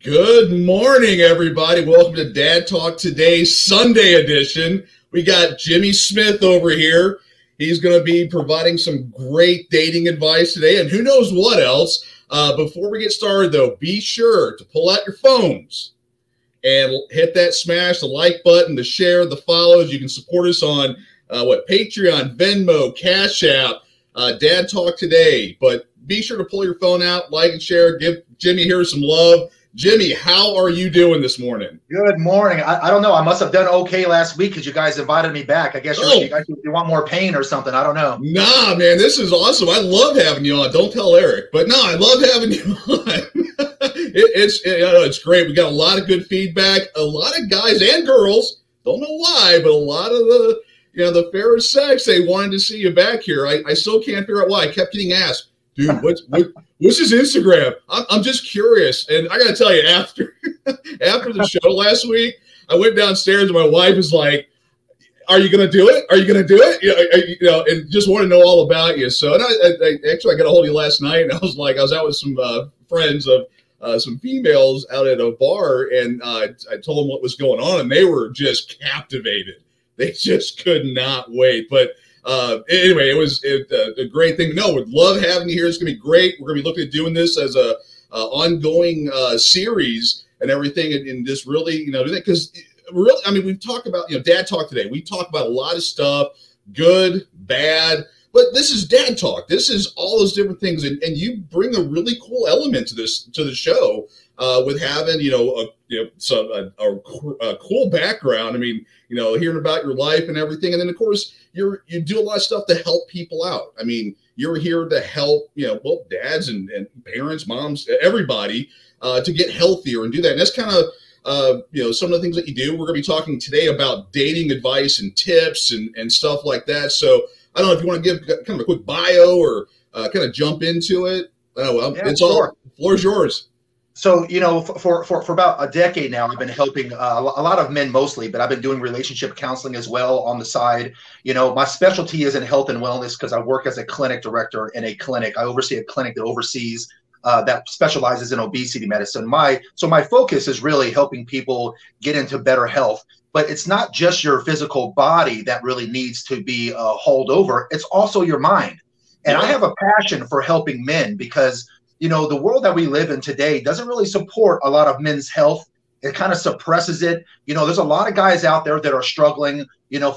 Good morning, everybody. Welcome to Dad Talk Today, Sunday edition. We got Jimmy Smith over here. He's going to be providing some great dating advice today, and who knows what else. Before we get started, though, be sure to pull out your phones and hit that smash the like button, the share, the follows. You can support us on Patreon, Venmo, Cash App, Dad Talk Today. But be sure to pull your phone out, like and share. Give Jimmy here some love. Jimmy, how are you doing this morning? Good morning. I don't know. I must have done okay last week because you guys invited me back. I guess you want more pain or something. I don't know. Nah, man, this is awesome. I love having you on. Don't tell Eric. But no, I love having you on. It's great. We got a lot of good feedback. A lot of guys and girls, don't know why, but a lot of the fairer sex, they wanted to see you back here. I still can't figure out why. I kept getting asked, dude, what's his Instagram? I'm just curious. And I got to tell you, after the show last week, I went downstairs and my wife is like, are you going to do it? Are you going to do it? And just want to know all about you. So, and I got a hold of you last night, and I was out with some friends of some females out at a bar, and I told them what was going on, and they were just captivated. They just could not wait. But anyway, it was a great thing. No, would love having you here. It's going to be great. We're going to be looking at doing this as a ongoing series and everything, and just really, because really, I mean, we've talked about, Dad Talk Today. We talk about a lot of stuff, good, bad, but this is Dad Talk. This is all those different things, and you bring a really cool element to the show with having, a cool background. I mean, hearing about your life and everything, and then of course you do a lot of stuff to help people out. I mean, you're here to help, dads and parents, moms, everybody to get healthier and do that. And that's kind of some of the things that you do. We're going to be talking today about dating advice and tips and stuff like that. So I don't know if you want to give kind of a quick bio or kind of jump into it. It's all, the floor is yours. So, for about a decade now, I've been helping a lot of men mostly, but I've been doing relationship counseling as well on the side. My specialty is in health and wellness because I work as a clinic director in a clinic. I oversee a clinic that oversees that specializes in obesity medicine. My focus is really helping people get into better health. But it's not just your physical body that really needs to be hauled over. It's also your mind. And I have a passion for helping men because the world that we live in today doesn't really support a lot of men's health. It kind of suppresses it. There's a lot of guys out there that are struggling.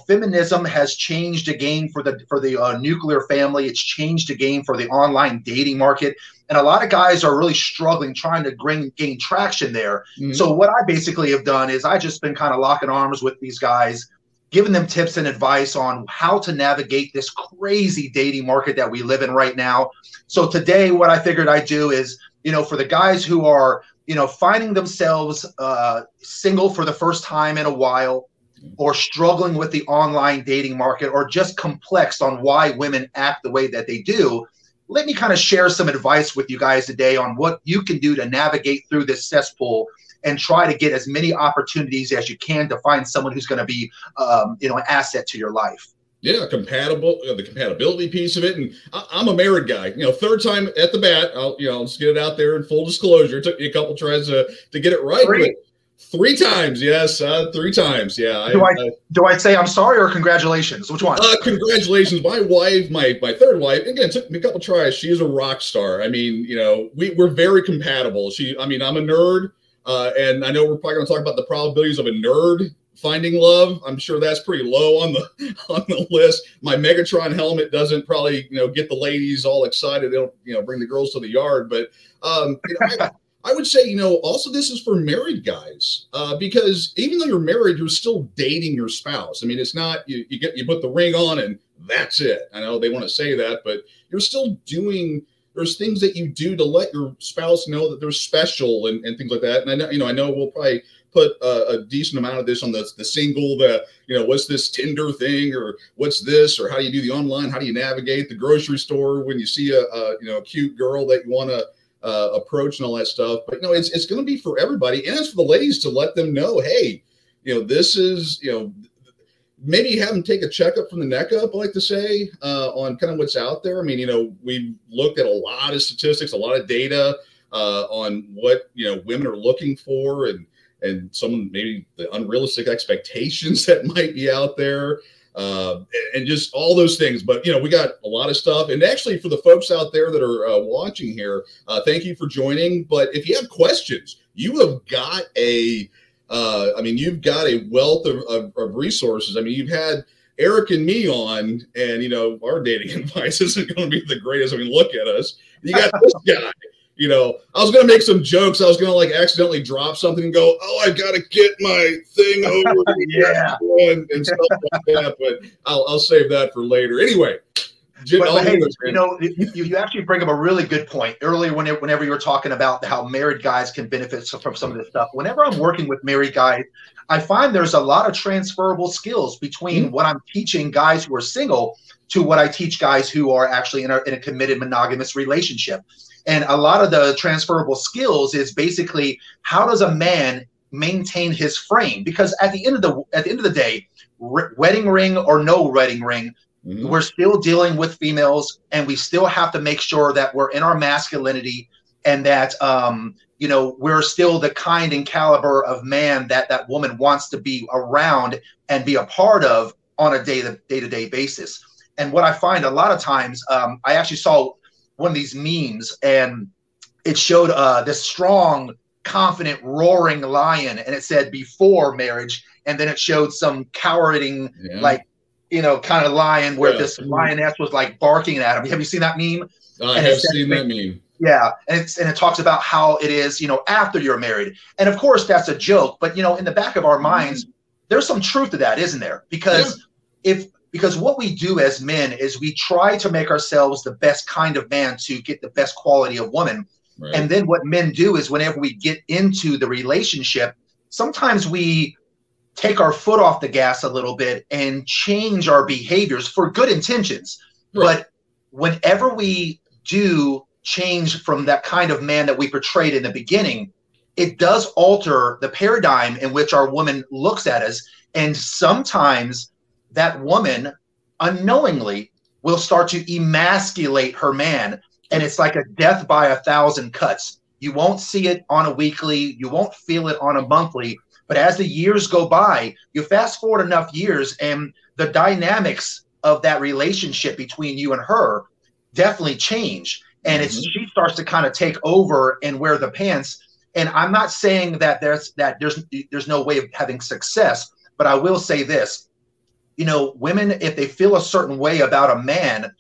Feminism has changed the game for the nuclear family. It's changed the game for the online dating market. And a lot of guys are really struggling trying to gain traction there. Mm-hmm. So what I basically have done is I just been kind of locking arms with these guys, giving them tips and advice on how to navigate this crazy dating market that we live in right now. So today, what I figured I'd do is, for the guys who are, finding themselves single for the first time in a while, or struggling with the online dating market, or just complexed on why women act the way that they do, let me kind of share some advice with you guys today on what you can do to navigate through this cesspool and try to get as many opportunities as you can to find someone who's going to be, an asset to your life. Yeah, the compatibility piece of it. And I'm a married guy, third time at the bat. I'll just get it out there in full disclosure. It took me a couple tries to get it right. Three times, yes, 3 times. Yeah. Do I say I'm sorry or congratulations? Which one? Congratulations. My wife, my third wife, again, it took me a couple tries. She is a rock star. I mean, we're very compatible. I'm a nerd. And I know we're probably going to talk about the probabilities of a nerd finding love. I'm sure that's pretty low on the list. My Megatron helmet doesn't probably, get the ladies all excited. They don't, bring the girls to the yard. But, I would say, also this is for married guys, because even though you're married, you're still dating your spouse. I mean, it's not, you put the ring on and that's it. I know they want to say that, but you're still there's things that you do to let your spouse know that they're special and things like that. And I know we'll probably put a decent amount of this on the single, what's this Tinder thing, or what's this, or how do you do the online, how do you navigate the grocery store when you see a cute girl that you want to approach and all that stuff. But it's going to be for everybody, and it's for the ladies to let them know, hey, this is, maybe have them take a checkup from the neck up, I like to say, on kind of what's out there. I mean, we've looked at a lot of statistics, a lot of data. on what women are looking for, and some maybe the unrealistic expectations that might be out there, and just all those things. But we got a lot of stuff. And actually, for the folks out there that are watching here, thank you for joining. But if you have questions, you have got you've got a wealth of resources. I mean, you've had Eric and me on, and our dating advice isn't going to be the greatest. I mean, look at us. You got this guy. I was going to make some jokes. I was going to like accidentally drop something and go, "Oh, I got to get my thing over yeah, and stuff like that." But I'll save that for later. Anyway. But hey, you actually bring up a really good point earlier whenever you were talking about how married guys can benefit from some of this stuff. Whenever I'm working with married guys, I find there's a lot of transferable skills between what I'm teaching guys who are single to what I teach guys who are actually in a committed monogamous relationship. And a lot of the transferable skills is basically, how does a man maintain his frame? Because at the end of the day, wedding ring or no wedding ring, we're still dealing with females, and we still have to make sure that we're in our masculinity, and that we're still the kind and caliber of man that woman wants to be around and be a part of on a day-to-day basis. And what I find a lot of times, I actually saw one of these memes, and it showed this strong, confident, roaring lion, and it said before marriage, and then it showed some cowering, kind of lion where this lioness was like barking at him. Have you seen that meme? I have seen that meme. Yeah, and it talks about how it is, after you're married. And of course, that's a joke, but in the back of our minds, there's some truth to that, isn't there? Because because what we do as men is we try to make ourselves the best kind of man to get the best quality of woman. Right. And then what men do is whenever we get into the relationship, sometimes we take our foot off the gas a little bit and change our behaviors for good intentions. Right. But whenever we do change from that kind of man that we portrayed in the beginning, it does alter the paradigm in which our woman looks at us. And sometimes that woman unknowingly will start to emasculate her man. And it's like a death by 1,000 cuts. You won't see it on a weekly. You won't feel it on a monthly. But as the years go by, you fast forward enough years, and the dynamics of that relationship between you and her definitely change. And she starts to kind of take over and wear the pants. And I'm not saying that there's no way of having success, but I will say this. Women, if they feel a certain way about a man,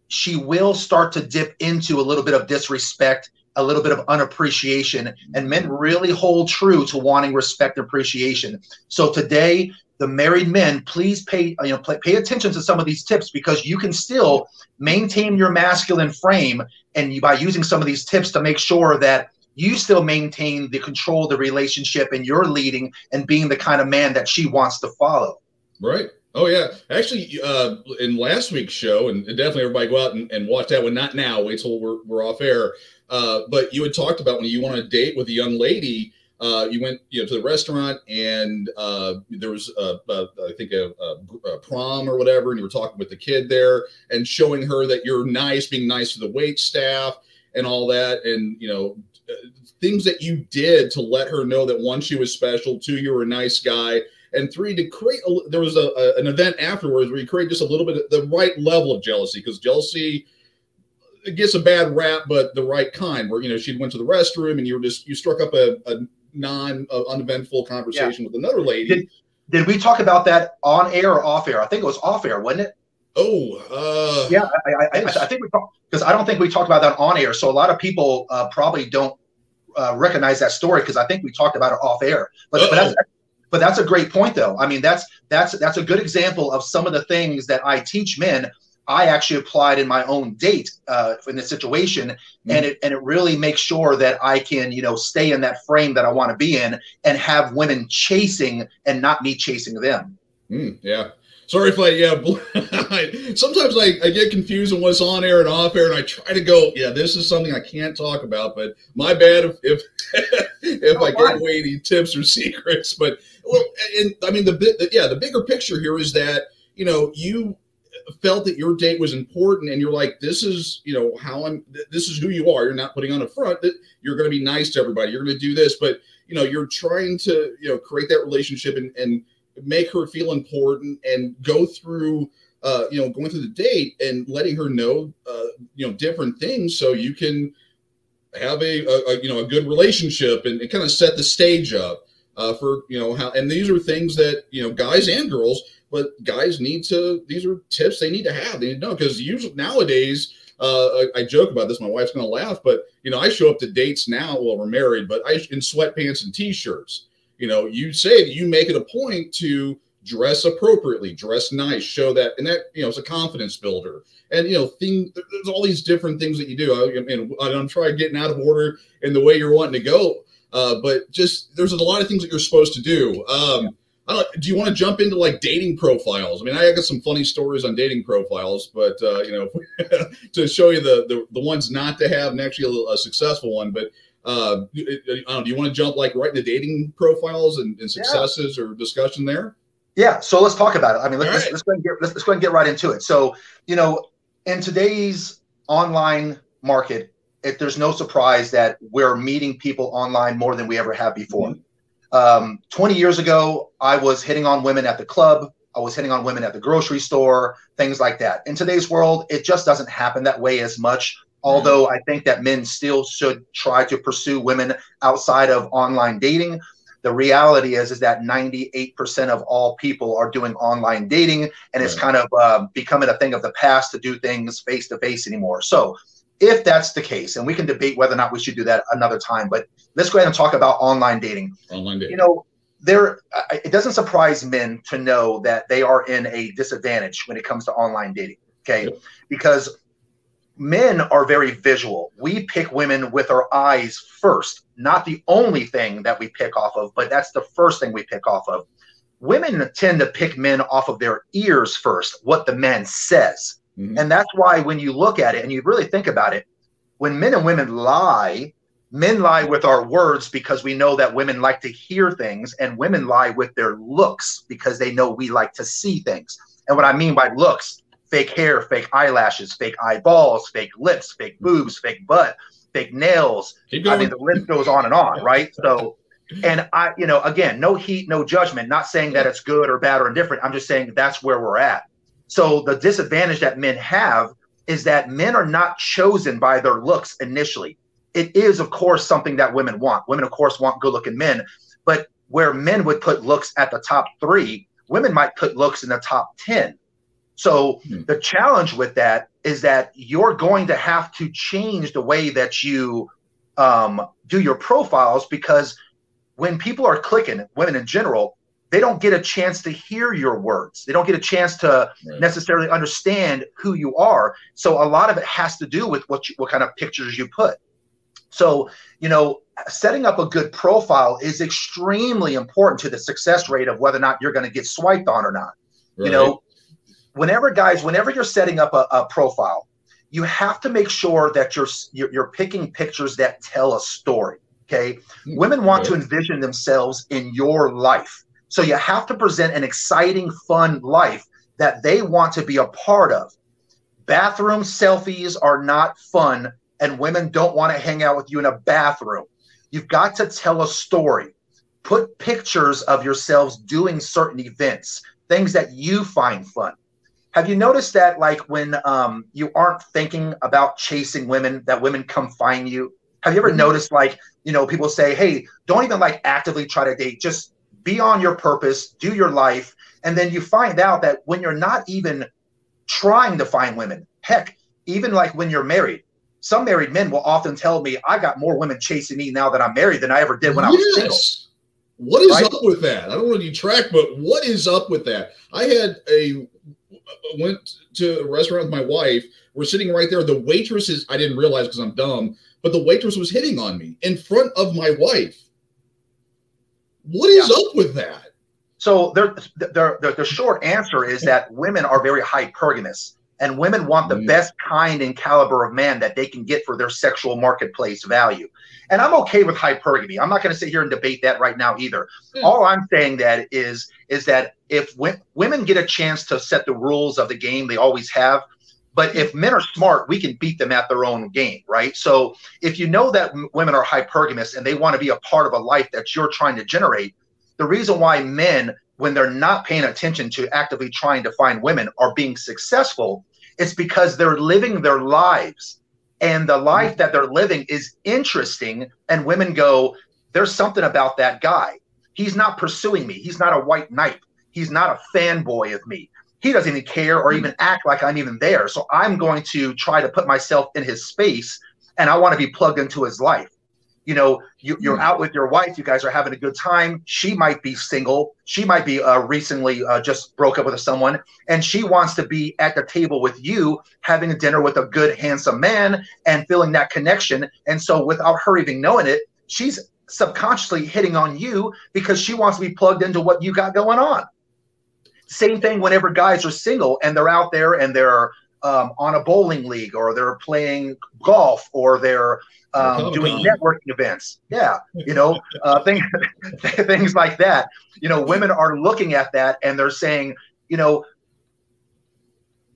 she will start to dip into a little bit of disrespect, a little bit of unappreciation, and men really hold true to wanting respect and appreciation. So today, the married men, please pay attention to some of these tips, because you can still maintain your masculine frame, and by using some of these tips to make sure that you still maintain the control of the relationship, and you're leading and being the kind of man that she wants to follow. Right. Oh, yeah. Actually, in last week's show, and definitely everybody go out and watch that one. Not now. Wait till we're off air. But you had talked about when you went on a date with a young lady, you went to the restaurant, and there was, I think, a prom or whatever, and you were talking with the kid there and showing her that you're nice, being nice to the wait staff and all that. And, things that you did to let her know that, one, she was special, two, you were a nice guy, and three, to create there was an event afterwards where you create just a little bit of the right level of jealousy, because jealousy, it gets a bad rap, but the right kind, where she went to the restroom and you struck up a uneventful conversation with another lady. Did we talk about that on air or off air? I think it was off air, wasn't it? Oh, yeah. I think we talked, because I don't think we talked about that on air. So a lot of people probably don't recognize that story, because I think we talked about it off air. But that's a great point, though. I mean, that's a good example of some of the things that I teach men. I actually applied in my own date in this situation, and it really makes sure that I can stay in that frame that I want to be in, and have women chasing and not me chasing them. Yeah. Sorry if sometimes I get confused on what's on air and off air, and I try to go, this is something I can't talk about, but my bad if I give away any tips or secrets. But, well, and I mean, the bigger picture here is that, you felt that your date was important, and you're like, this is, you know, this is who you are. You're not putting on a front that you're going to be nice to everybody. You're going to do this, but, you know, you're trying to, you know, create that relationship and make her feel important and go through, you know, going through the date and letting her know, you know, different things so you can have you know, a good relationship and kind of set the stage up for, you know, how, and these are things that, you know, guys and girls, but guys need to, these are tips they need to have. They need to know, because usually nowadays, I joke about this, my wife's going to laugh, but, you know, I show up to dates now, well, we're married, but in sweatpants and t-shirts. You know, you say that you make it a point to dress appropriately, dress nice, show that, and that, you know, it's a confidence builder. And, you know, there's all these different things that you do. And I'm trying getting out of order in the way you're wanting to go. But just, there's a lot of things that you're supposed to do. Do you want to jump into like dating profiles? I mean, I got some funny stories on dating profiles, but, you know, to show you the ones not to have and actually a successful one. But do you want to jump like right into dating profiles and successes or discussion there? Yeah. So let's talk about it. I mean, let's go ahead and get right into it. So, you know, in today's online market, there's no surprise that we're meeting people online more than we ever have before. Mm-hmm. 20 years ago, I was hitting on women at the club. I was hitting on women at the grocery store, things like that. In today's world, it just doesn't happen that way as much. Although I think that men still should try to pursue women outside of online dating. The reality is that 98% of all people are doing online dating, and it's kind of becoming a thing of the past to do things face to face anymore. So if that's the case, and we can debate whether or not we should do that another time, but let's go ahead and talk about online dating. Online dating. You know, it doesn't surprise men to know that they are in a disadvantage when it comes to online dating, okay? Yep. Because men are very visual. We pick women with our eyes first, not the only thing that we pick off of, but that's the first thing we pick off of. Women tend to pick men off of their ears first, what the man says. Mm-hmm. And that's why when you look at it and you really think about it, when men and women lie, men lie with our words because we know that women like to hear things, and women lie with their looks because they know we like to see things. And what I mean by looks, fake hair, fake eyelashes, fake eyeballs, fake lips, fake boobs, fake butt, fake nails. I mean, the list goes on, right? So, and you know, again, no heat, no judgment, not saying that it's good or bad or indifferent. I'm just saying that's where we're at. So the disadvantage that men have is that men are not chosen by their looks initially. It is, of course, something that women want. Women, of course, want good-looking men. But where men would put looks at the top 3, women might put looks in the top 10. So the challenge with that is that you're going to have to change the way that you do your profiles, because when people are clicking, women in general, they don't get a chance to hear your words. They don't get a chance to necessarily understand who you are. So a lot of it has to do with what kind of pictures you put. So, you know, setting up a good profile is extremely important to the success rate of whether or not you're going to get swiped on or not. Right. You know, whenever you're setting up a profile, you have to make sure that you're picking pictures that tell a story. Okay. Women want to envision themselves in your life. So you have to present an exciting, fun life that they want to be a part of. Bathroom selfies are not fun, and women don't want to hang out with you in a bathroom. You've got to tell a story. Put pictures of yourselves doing certain events, things that you find fun. Have you noticed that, like, when you aren't thinking about chasing women, that women come find you? Have you ever noticed, like, you know, people say, hey, don't even like actively try to date, just be on your purpose, do your life. And then you find out that when you're not even trying to find women, heck, even like when you're married, some married men will often tell me, I got more women chasing me now that I'm married than I ever did when I was single. What is up with that? I don't want to detract, but what is up with that? I went to a restaurant with my wife. We're sitting right there. The waitress I didn't realize because I'm dumb, but the waitress was hitting on me in front of my wife. What is up with that? So the short answer is that women are very hypergamous. And women want the best kind and caliber of man that they can get for their sexual marketplace value. And I'm okay with hypergamy. I'm not going to sit here and debate that right now either. All I'm saying that is that if women get a chance to set the rules of the game, they always have. But if men are smart, we can beat them at their own game, right? So if you know that women are hypergamous and they want to be a part of a life that you're trying to generate, the reason why men, when they're not paying attention to actively trying to find women, are being successful, it's because they're living their lives. And the life that they're living is interesting. And women go, there's something about that guy. He's not pursuing me. He's not a white knight. He's not a fanboy of me. He doesn't even care or even act like I'm even there. So I'm going to try to put myself in his space, and I want to be plugged into his life. You know, you're out with your wife. You guys are having a good time. She might be single. She might be recently just broke up with someone, and she wants to be at the table with you, having a dinner with a good, handsome man and feeling that connection. And so without her even knowing it, she's subconsciously hitting on you because she wants to be plugged into what you got going on. Same thing whenever guys are single and they're out there and they're on a bowling league, or they're playing golf, or they're doing networking events. Yeah, you know, things like that. You know, women are looking at that and they're saying, you know,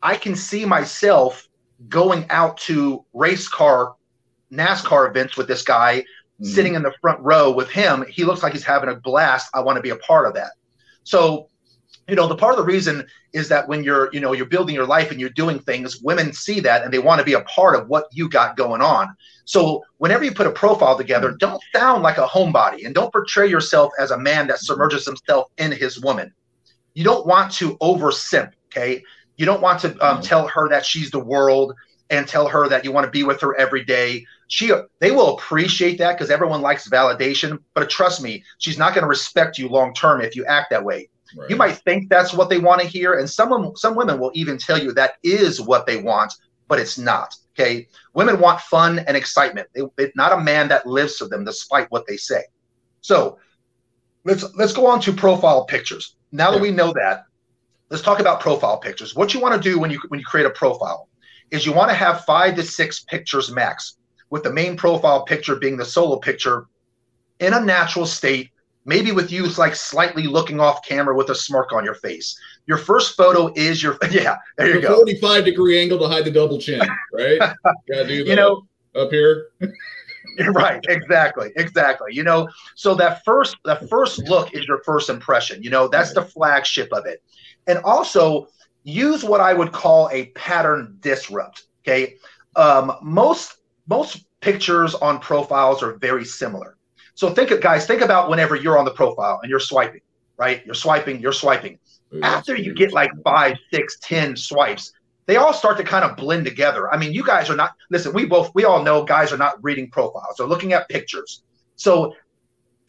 I can see myself going out to NASCAR events with this guy, sitting in the front row with him. He looks like he's having a blast. I want to be a part of that. So, you know, the part of the reason is that when you're building your life and you're doing things, women see that and they want to be a part of what you got going on. So whenever you put a profile together, don't sound like a homebody and don't portray yourself as a man that submerges himself in his woman. You don't want to over simp, okay? You don't want to tell her that she's the world and tell her that you want to be with her every day. They will appreciate that because everyone likes validation, but trust me, she's not going to respect you long term if you act that way. Right. You might think that's what they want to hear, and some women will even tell you that is what they want, but it's not. Okay, women want fun and excitement. They're not a man that lives for them, despite what they say. So let's go on to profile pictures. Now that we know that, let's talk about profile pictures. What you want to do when you create a profile is you want to have 5 to 6 pictures max, with the main profile picture being the solo picture in a natural state. Maybe with you like slightly looking off camera with a smirk on your face. Your first photo is there you go. 45-degree angle to hide the double chin, right? Gotta do that. You know, up here. Right, exactly. You know, so that first look is your first impression. You know, that's the flagship of it. And also use what I would call a pattern disrupt. Okay. Most pictures on profiles are very similar. So think about whenever you're on the profile and you're swiping, right? You're swiping. After you get like 5, 6, 10 swipes, they all start to kind of blend together. I mean, you guys are not, listen, we all know guys are not reading profiles. They're looking at pictures. So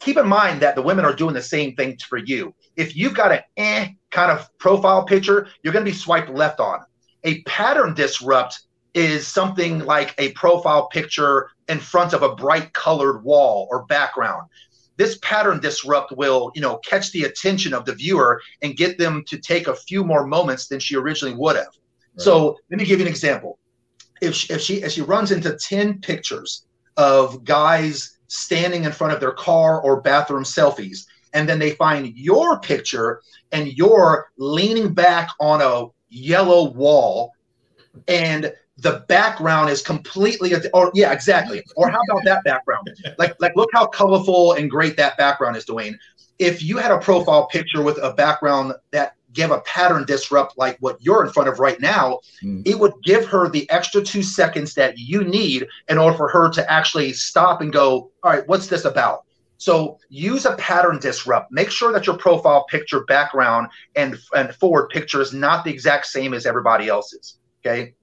keep in mind that the women are doing the same thing for you. If you've got an kind of profile picture, you're going to be swiped left on. A pattern disrupt is something like a profile picture in front of a bright colored wall or background. This pattern disrupt will, you know, catch the attention of the viewer and get them to take a few more moments than she originally would have. Right. So let me give you an example. If she runs into 10 pictures of guys standing in front of their car or bathroom selfies, and then they find your picture and you're leaning back on a yellow wall and the background is completely, exactly. Or how about that background? Like look how colorful and great that background is, Dwayne. If you had a profile picture with a background that gave a pattern disrupt like what you're in front of right now, it would give her the extra 2 seconds that you need in order for her to actually stop and go, all right, what's this about? So use a pattern disrupt. Make sure that your profile picture background and forward picture is not the exact same as everybody else's, okay?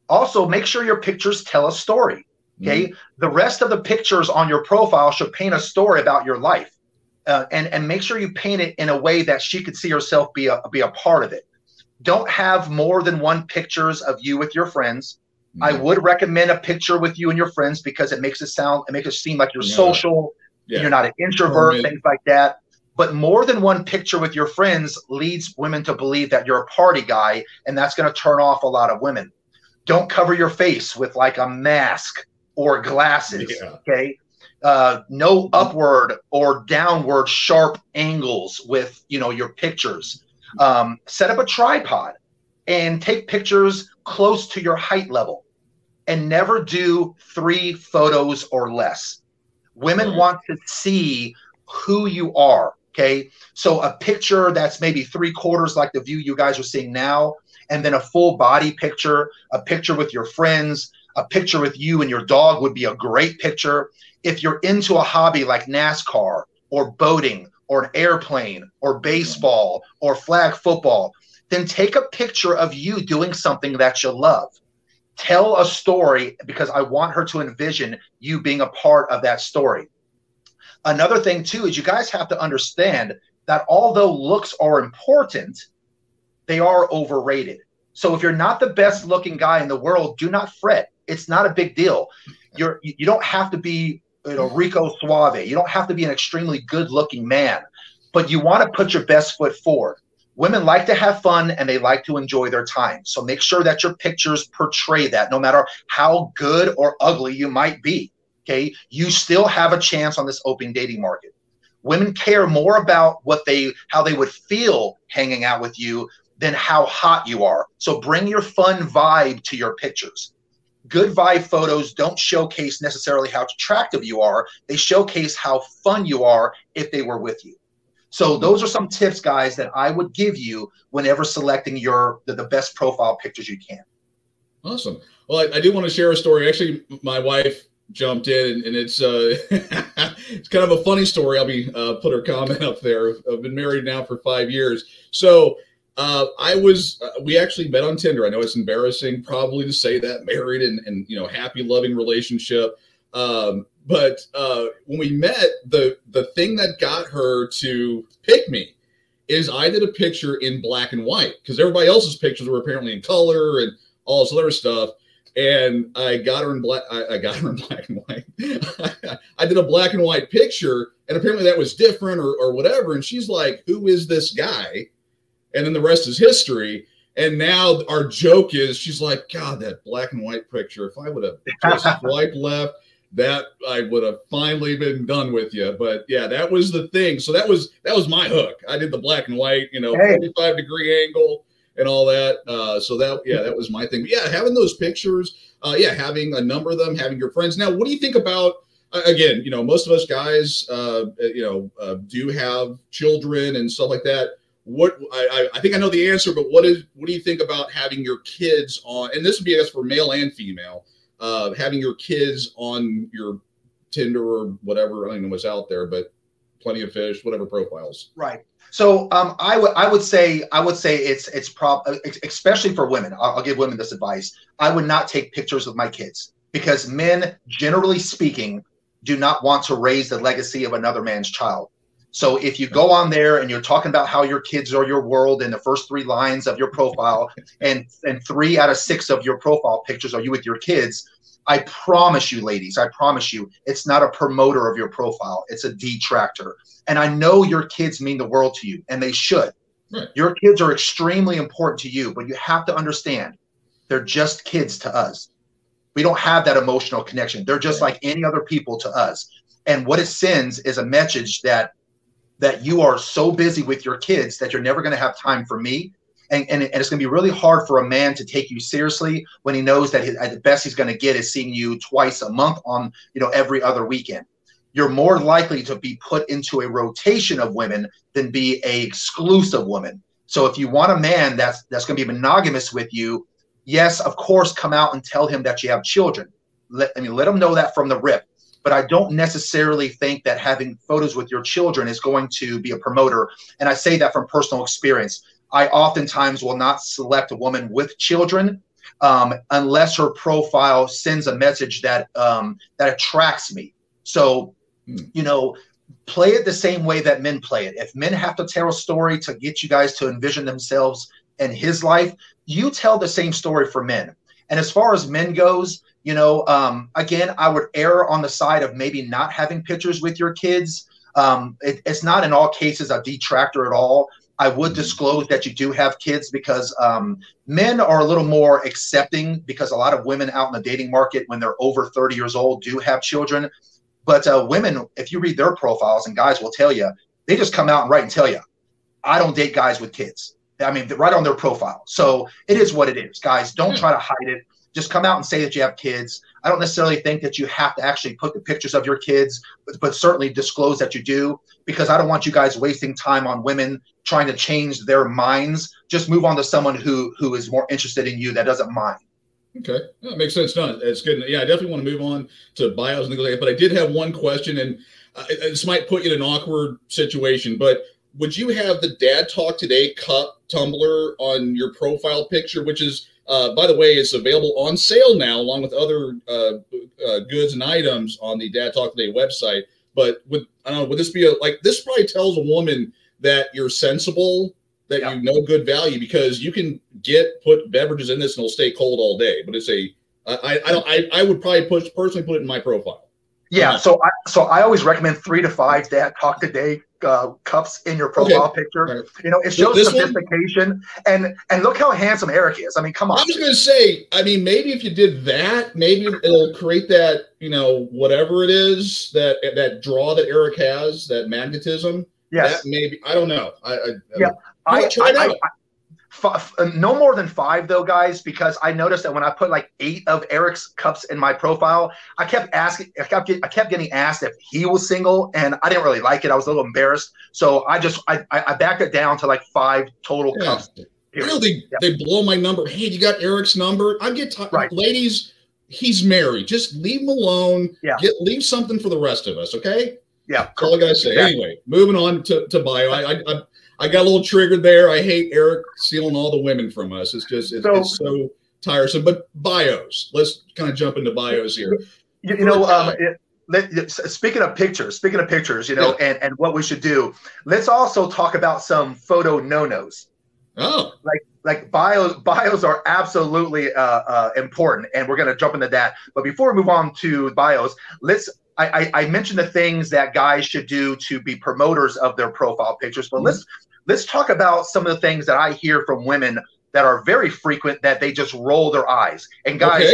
Also make sure your pictures tell a story. Okay. The rest of the pictures on your profile should paint a story about your life, and make sure you paint it in a way that she could see herself be a part of it. Don't have more than 1 pictures of you with your friends. I would recommend a picture with you and your friends because it makes it seem like you're social, you're not an introvert, things like that. But more than one picture with your friends leads women to believe that you're a party guy, and that's going to turn off a lot of women. Don't cover your face with like a mask or glasses, okay? No upward or downward sharp angles with, you know, your pictures. Set up a tripod and take pictures close to your height level, and never do 3 photos or less. Women want to see who you are, okay? So a picture that's maybe 3/4 like the view you guys are seeing now, and then a full body picture, a picture with your friends, a picture with you and your dog would be a great picture. If you're into a hobby like NASCAR or boating or an airplane or baseball or flag football, then take a picture of you doing something that you love. Tell a story, because I want her to envision you being a part of that story. Another thing too is you guys have to understand that although looks are important, they are overrated. So if you're not the best looking guy in the world, do not fret. It's not a big deal. You don't have to be, you know, Rico Suave. You don't have to be an extremely good looking man, but you want to put your best foot forward. Women like to have fun and they like to enjoy their time. So make sure that your pictures portray that, no matter how good or ugly you might be. Okay. You still have a chance on this open dating market. Women care more about how they would feel hanging out with you than how hot you are. So bring your fun vibe to your pictures. Good vibe photos don't showcase necessarily how attractive you are. They showcase how fun you are if they were with you. So those are some tips, guys, that I would give you whenever selecting the best profile pictures you can. Awesome. Well, I do want to share a story. Actually, my wife jumped in, and it's it's kind of a funny story. I'll be put her comment up there. I've been married now for 5 years. So we actually met on Tinder. I know it's embarrassing probably to say that, married and you know, happy, loving relationship. But when we met, the thing that got her to pick me is I did a picture in black and white, because everybody else's pictures were apparently in color and all this other stuff. And I got her in black. I got her in black and white. I did a black and white picture, and apparently that was different or whatever. And she's like, "Who is this guy?" And then the rest is history. And now our joke is, she's like, "God, that black and white picture, if I would have just swiped left, that I would have finally been done with you." But yeah, that was the thing. So that was my hook. I did the black and white, you know, 45-degree angle and all that. So that was my thing. But yeah, having those pictures, having a number of them, having your friends. Now, what do you think about, again, you know, most of us guys, do have children and stuff like that. What I think I know the answer, but what do you think about having your kids on, and this would be, I guess, for male and female, having your kids on your Tinder or whatever, I don't know what's out there, but Plenty of Fish, whatever profiles. Right. So I would say it's especially for women. I'll give women this advice. I would not take pictures of my kids, because men, generally speaking, do not want to raise the legacy of another man's child. So if you go on there and you're talking about how your kids are your world in the first 3 lines of your profile, and 3 out of 6 of your profile pictures are you with your kids, I promise you, ladies, I promise you, it's not a promoter of your profile. It's a detractor. And I know your kids mean the world to you, and they should. Right. Your kids are extremely important to you, but you have to understand, they're just kids to us. We don't have that emotional connection. They're just like any other people to us. And what it sends is a message that you are so busy with your kids that you're never going to have time for me. And it's going to be really hard for a man to take you seriously when he knows that at the best he's going to get is seeing you twice a month on, you know, every other weekend. You're more likely to be put into a rotation of women than be a exclusive woman. So if you want a man that's going to be monogamous with you, yes, of course, come out and tell him that you have children. Let him know that from the rip. But I don't necessarily think that having photos with your children is going to be a promoter. And I say that from personal experience. I oftentimes will not select a woman with children unless her profile sends a message that attracts me. So, you know, play it the same way that men play it. If men have to tell a story to get you guys to envision themselves in his life, you tell the same story for men. And as far as men goes, you know, again, I would err on the side of maybe not having pictures with your kids. It's not in all cases a detractor at all. I would disclose that you do have kids because men are a little more accepting, because a lot of women out in the dating market, when they're over 30 years old, do have children. But women, if you read their profiles, and guys will tell you, they just come out and write and tell you, I don't date guys with kids. I mean, right on their profile. So it is what it is. Guys, don't try to hide it. Just come out and say that you have kids. I don't necessarily think that you have to actually put the pictures of your kids, but certainly disclose that you do, because I don't want you guys wasting time on women trying to change their minds. Just move on to someone who is more interested in you, that doesn't mind. Okay, that makes sense. No, it's good. Yeah, I definitely want to move on to bios and things like that. But I did have one question, and this might put you in an awkward situation, but would you have the Dad Talk Today cup tumbler on your profile picture, which is, by the way, it's available on sale now, along with other goods and items on the Dad Talk Today website. But I don't know, would this be this probably tells a woman that you're sensible, that you know good value, because you can put beverages in this and it'll stay cold all day. But it's I would probably personally put it in my profile. Yeah, so I always recommend 3 to 5 Dad Talk Today cups in your profile picture. Right. You know, it shows sophistication, and look how handsome Eric is. I mean, come on. I was going to say, I mean, maybe if you did that, maybe it'll create that, you know, whatever it is, that draw that Eric has, that magnetism. Yes. That maybe, I don't know. No more than 5 though, guys, because I noticed that when I put like 8 of Eric's cups in my profile, I kept getting asked if he was single, and I didn't really like it. I was a little embarrassed, so I backed it down to like 5 total cups. You know, they blow my number. Hey, you got Eric's number? I get ladies. He's married. Just leave him alone. Yeah. Leave something for the rest of us. Okay. Yeah. That's all I gotta say. Yeah. Anyway, moving on to bio. I got a little triggered there. I hate Eric stealing all the women from us. It's so tiresome. But bios, let's kind of jump into bios here. You know, speaking of pictures, you know, and what we should do, let's also talk about some photo no-nos. Oh, like bios are absolutely important, and we're going to jump into that. But before we move on to bios, I mentioned the things that guys should do to be promoters of their profile pictures, but let's talk about some of the things that I hear from women that are very frequent, that they just roll their eyes. And guys,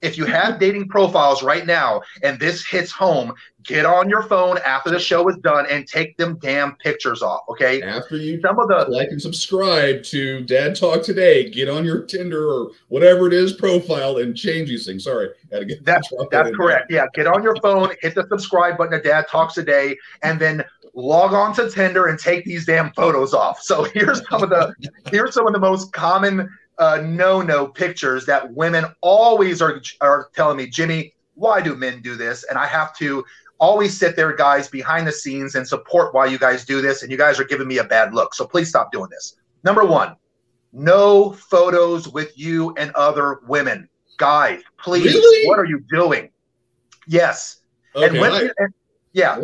if you have dating profiles right now and this hits home, get on your phone after the show is done and take them damn pictures off, okay? After you like and subscribe to Dad Talk Today, get on your Tinder or whatever it is profile and change these things. Sorry, had to get that's correct. Yeah, get on your phone, hit the subscribe button to Dad Talks Today, and then log on to Tinder and take these damn photos off. So here's some of the most common no pictures that women always are telling me, Jimmy, why do men do this? And I have to always sit there, guys, behind the scenes and support why you guys do this, and you guys are giving me a bad look. So please stop doing this. Number 1, no photos with you and other women. Guys, please, What are you doing? Yes. Okay,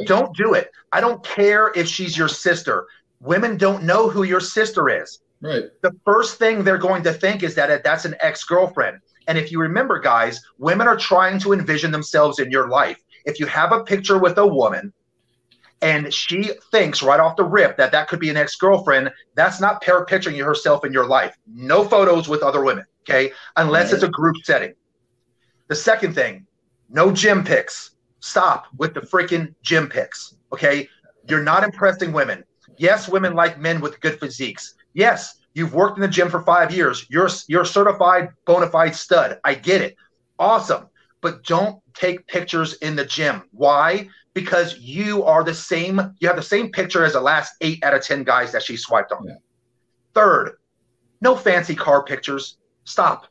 don't do it. I don't care if she's your sister. Women don't know who your sister is. Right. The first thing they're going to think is that that's an ex-girlfriend. And if you remember, guys, women are trying to envision themselves in your life. If you have a picture with a woman and she thinks right off the rip that could be an ex-girlfriend, that's not picturing herself in your life. No photos with other women, okay? Unless it's a group setting. The second thing, no gym pics. Stop with the freaking gym pics, okay? You're not impressing women. Yes, women like men with good physiques. Yes, you've worked in the gym for 5 years. You're a certified bona fide stud. I get it. Awesome. But don't take pictures in the gym. Why? Because you have the same picture as the last 8 out of 10 guys that she swiped on. Yeah. Third, no fancy car pictures. Stop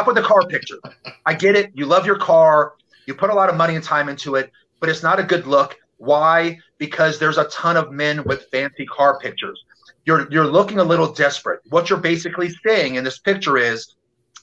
with the car picture. I get it. You love your car. You put a lot of money and time into it, but it's not a good look. Why? Because there's a ton of men with fancy car pictures. You're looking a little desperate. What you're basically saying in this picture is,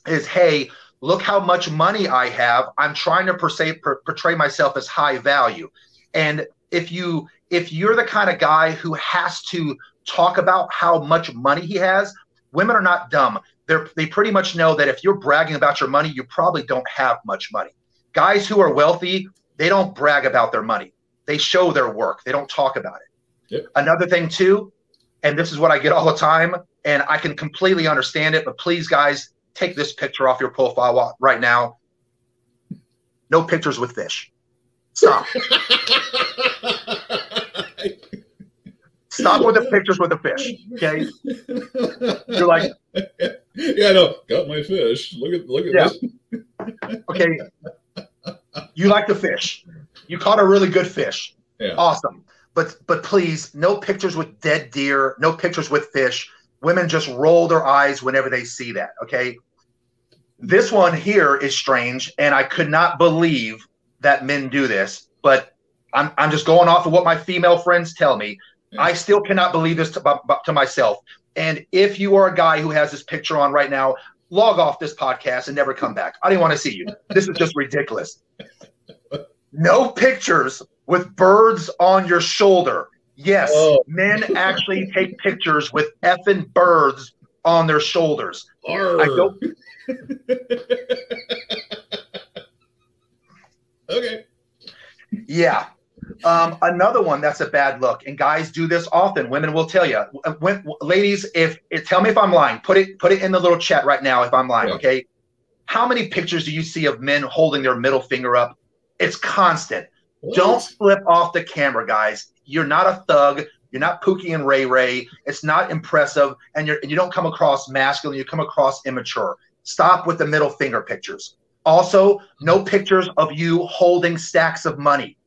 hey, look how much money I have. I'm trying to portray myself as high value. And if you're the kind of guy who has to talk about how much money he has, women are not dumb. They pretty much know that if you're bragging about your money, you probably don't have much money. Guys who are wealthy, they don't brag about their money. They show their work. They don't talk about it. Yep. Another thing too, and this is what I get all the time, and I can completely understand it, but please, guys, take this picture off your profile right now. No pictures with fish. Stop. Stop with the pictures with the fish, okay? You're like, yeah, I know. Got my fish. Look at this. Okay. You like the fish. You caught a really good fish. Yeah. Awesome. But please, no pictures with dead deer, no pictures with fish. Women just roll their eyes whenever they see that, okay? This one here is strange, and I could not believe that men do this, but I'm just going off of what my female friends tell me. Yeah. I still cannot believe this to myself. And if you are a guy who has this picture on right now, log off this podcast and never come back. I didn't want to see you. This is just ridiculous. No pictures with birds on your shoulder. Yes, men actually take pictures with effing birds on their shoulders. I don't. Okay. Yeah. Another one that's a bad look, and guys do this often. Women will tell you. Ladies, tell me if I'm lying. Put it in the little chat right now if I'm lying. Yeah. Okay. How many pictures do you see of men holding their middle finger up? It's constant. What? Don't flip off the camera, guys. You're not a thug. You're not Pookie and Ray Ray. It's not impressive, and you don't come across masculine. You come across immature. Stop with the middle finger pictures. Also, no pictures of you holding stacks of money.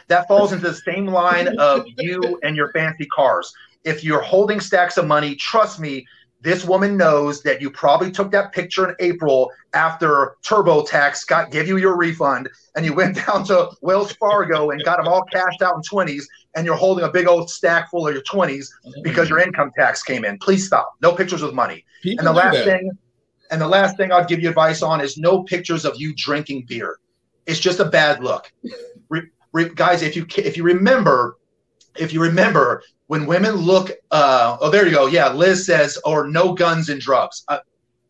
That falls into the same line of you and your fancy cars. If you're holding stacks of money, trust me, this woman knows that you probably took that picture in April after TurboTax gave you your refund, and you went down to Wells Fargo and got them all cashed out in 20s, and you're holding a big old stack full of your 20s because your income tax came in. Please stop. No pictures of money. And the last thing I'd give you advice on is no pictures of you drinking beer. It's just a bad look. Guys, if you remember when women look, oh, there you go. Yeah, Liz says, or no guns and drugs.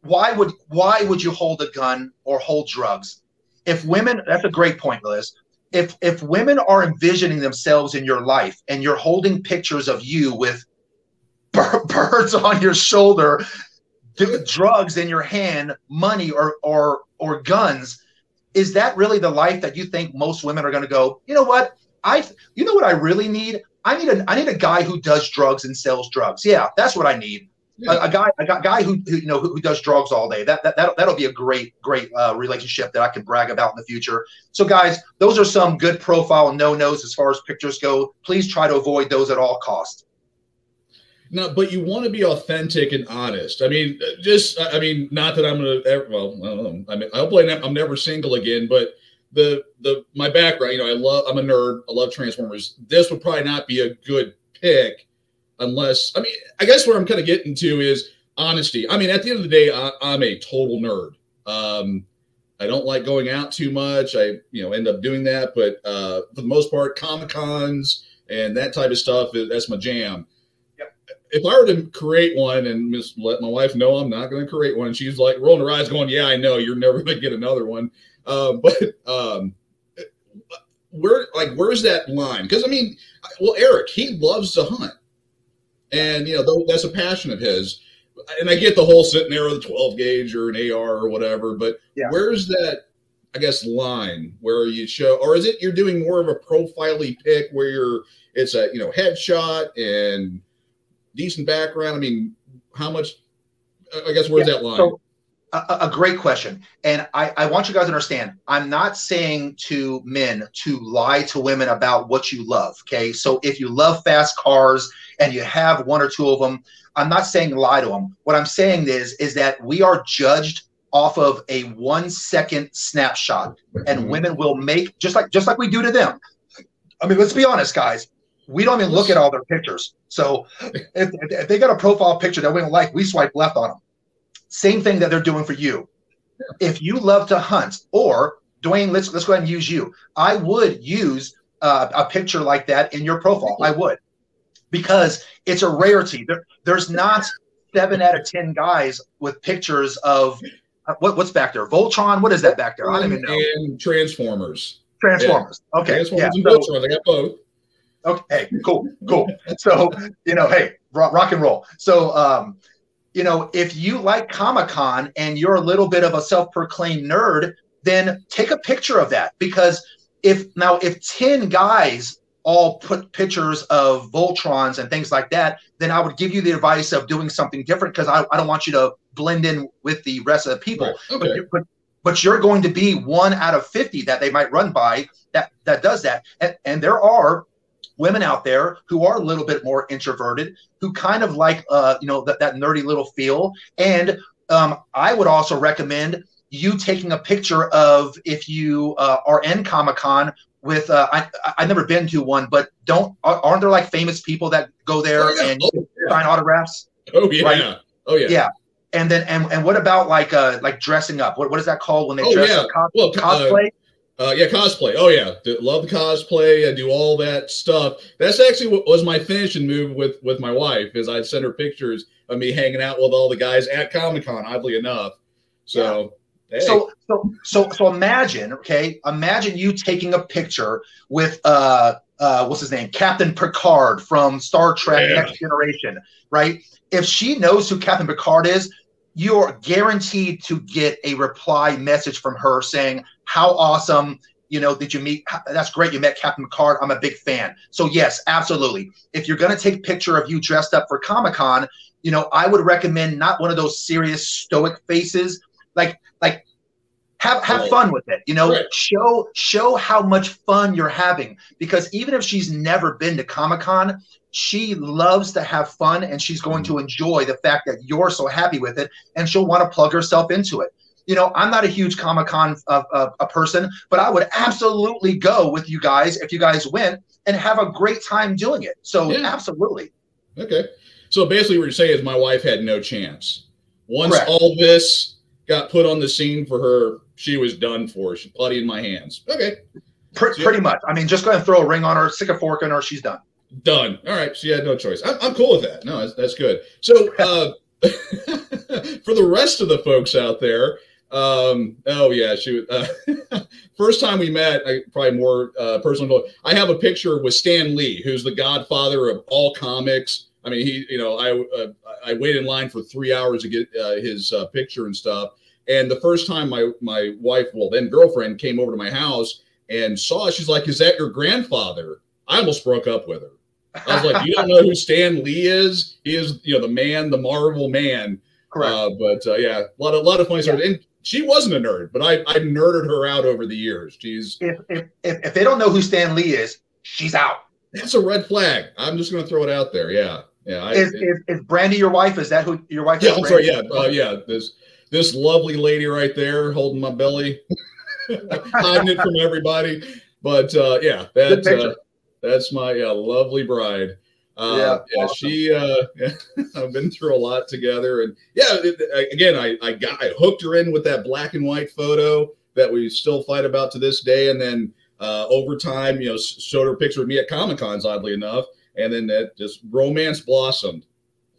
Why would you hold a gun or hold drugs? If women, that's a great point, Liz. If women are envisioning themselves in your life and you're holding pictures of you with birds on your shoulder, drugs in your hand, money or guns, is that really the life that you think most women are going to go, you know what? You know what I really need? I need a guy who does drugs and sells drugs. Yeah, that's what I need. Yeah. A guy who does drugs all day. That'll be a great relationship that I can brag about in the future. So guys, those are some good profile no-nos as far as pictures go. Please try to avoid those at all costs. No, but you want to be authentic and honest. I mean, not that I'm going to, well, I don't know. I mean, hopefully I'm never single again, but my background, I'm a nerd. I love Transformers. This would probably not be a good pick unless, I guess where I'm kind of getting to is honesty. I mean, at the end of the day, I'm a total nerd. I don't like going out too much. I, end up doing that, but for the most part, Comic-Cons and that type of stuff, that's my jam. If I were to create one and just let my wife know I'm not going to create one, she's like rolling her eyes going, yeah, I know, you're never going to get another one. Where's that line? Because Eric, he loves to hunt, and that's a passion of his. And I get the whole sitting there with a 12 gauge or an AR or whatever, but where's that, I guess, line where you show, or is it you're doing more of a profile-y pick where it's a headshot and decent background? I mean, how much, I guess, where's that line? So, a great question. And I want you guys to understand, I'm not saying to men to lie to women about what you love, okay? So if you love fast cars and you have one or two of them, I'm not saying lie to them. What I'm saying is that we are judged off of a 1 second snapshot, and women will make, just like we do to them. I mean, let's be honest, guys. We don't even look at all their pictures. So if they got a profile picture that we don't like, we swipe left on them. Same thing that they're doing for you. Yeah. If you love to hunt, or Dwayne, let's go ahead and use you. I would use a picture like that in your profile. I would, because it's a rarity. There's not 7 out of 10 guys with pictures of what's back there. Voltron. What is that back there? I don't even know. And Transformers. Transformers. Yeah. Okay. Transformers and Voltron. I got both. Okay. Cool. So, hey, rock and roll. So, if you like Comic-Con and you're a little bit of a self-proclaimed nerd, then take a picture of that, because if 10 guys all put pictures of Voltrons and things like that, then I would give you the advice of doing something different, because I don't want you to blend in with the rest of the people. Right. Okay. But you're going to be 1 out of 50 that they might run by that does that. And there are women out there who are a little bit more introverted, who kind of like that nerdy little feel. And I would also recommend you taking a picture of, if you are in Comic-Con with I've never been to one, but aren't there like famous people that go there and sign autographs? Oh yeah. Right? Oh yeah. Yeah. And then and what about like dressing up? What is that called when they dress up? Cosplay? Cosplay. Oh yeah, love the cosplay. I do all that stuff. That's actually what was my finishing move with my wife, is I'd send her pictures of me hanging out with all the guys at Comic-Con, oddly enough. So hey. So imagine you taking a picture with what's his name, Captain Picard from Star Trek Next Generation, right? If she knows who Captain Picard is, you're guaranteed to get a reply message from her saying, how awesome, did you meet? That's great. You met Captain Picard. I'm a big fan. So yes, absolutely. If you're going to take a picture of you dressed up for Comic-Con, I would recommend not one of those serious stoic faces. Like have fun with it. Right. Show how much fun you're having, because even if she's never been to Comic-Con, she loves to have fun, and she's going to enjoy the fact that you're so happy with it, and she'll want to plug herself into it. I'm not a huge Comic-Con a person, but I would absolutely go with you guys if you guys went and have a great time doing it. So absolutely. Okay. So basically what you're saying is my wife had no chance. Once Correct. All this got put on the scene for her, she was done for. She putty in my hands. Okay. Pretty much. I mean, just go ahead and throw a ring on her, stick a fork in her, she's done. Done. All right. She had no choice. I'm cool with that. No, that's good. So for the rest of the folks out there, she first time we met, probably more personal. I have a picture with Stan Lee, who's the godfather of all comics. I mean, I waited in line for 3 hours to get his picture and stuff. And the first time my wife, well, then girlfriend, came over to my house and saw it, she's like, "Is that your grandfather?" I almost broke up with her. I was like, "You don't know who Stan Lee is? He is, the man, the Marvel man." Correct. A lot of funny stories. And she wasn't a nerd, but I nerded her out over the years. She's if they don't know who Stan Lee is, she's out. That's a red flag. I'm just going to throw it out there. Yeah. Is Brandy your wife? Is that who your wife is? Yeah, I'm sorry. Yeah. This lovely lady right there holding my belly, hiding it from everybody. But that's my lovely bride. Awesome. She I've been through a lot together, and again, I hooked her in with that black and white photo that we still fight about to this day, and then over time, showed her a picture of me at Comic-Cons, oddly enough, and then that just romance blossomed.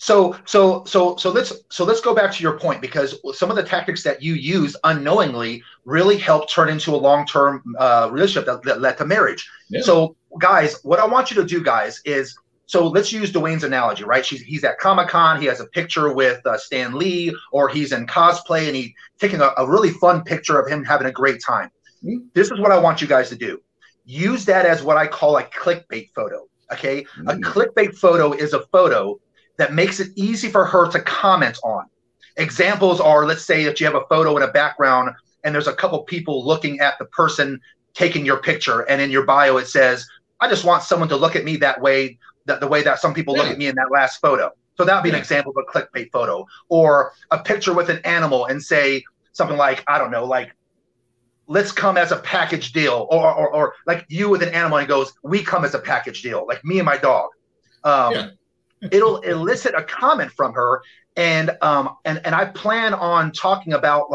So let's go back to your point, because some of the tactics that you use unknowingly really help turn into a long-term relationship that led to marriage. Yeah. So guys, what I want you to do, guys, is, so let's use Dwayne's analogy, right? He's at Comic-Con, he has a picture with Stan Lee, or he's in cosplay and he's taking a really fun picture of him having a great time. Mm-hmm. This is what I want you guys to do. Use that as what I call a clickbait photo, okay? Mm-hmm. A clickbait photo is a photo that makes it easy for her to comment on. Examples are, let's say that you have a photo in a background and there's a couple people looking at the person taking your picture, and in your bio it says, "I just want someone to look at me that way, the way that some people look at me in that last photo." So that would be an example of a clickbait photo. Or a picture with an animal and say something like, I don't know, like, "Let's come as a package deal," or like you with an animal and it goes, "We come as a package deal," like me and my dog. It'll elicit a comment from her, and I plan on talking about,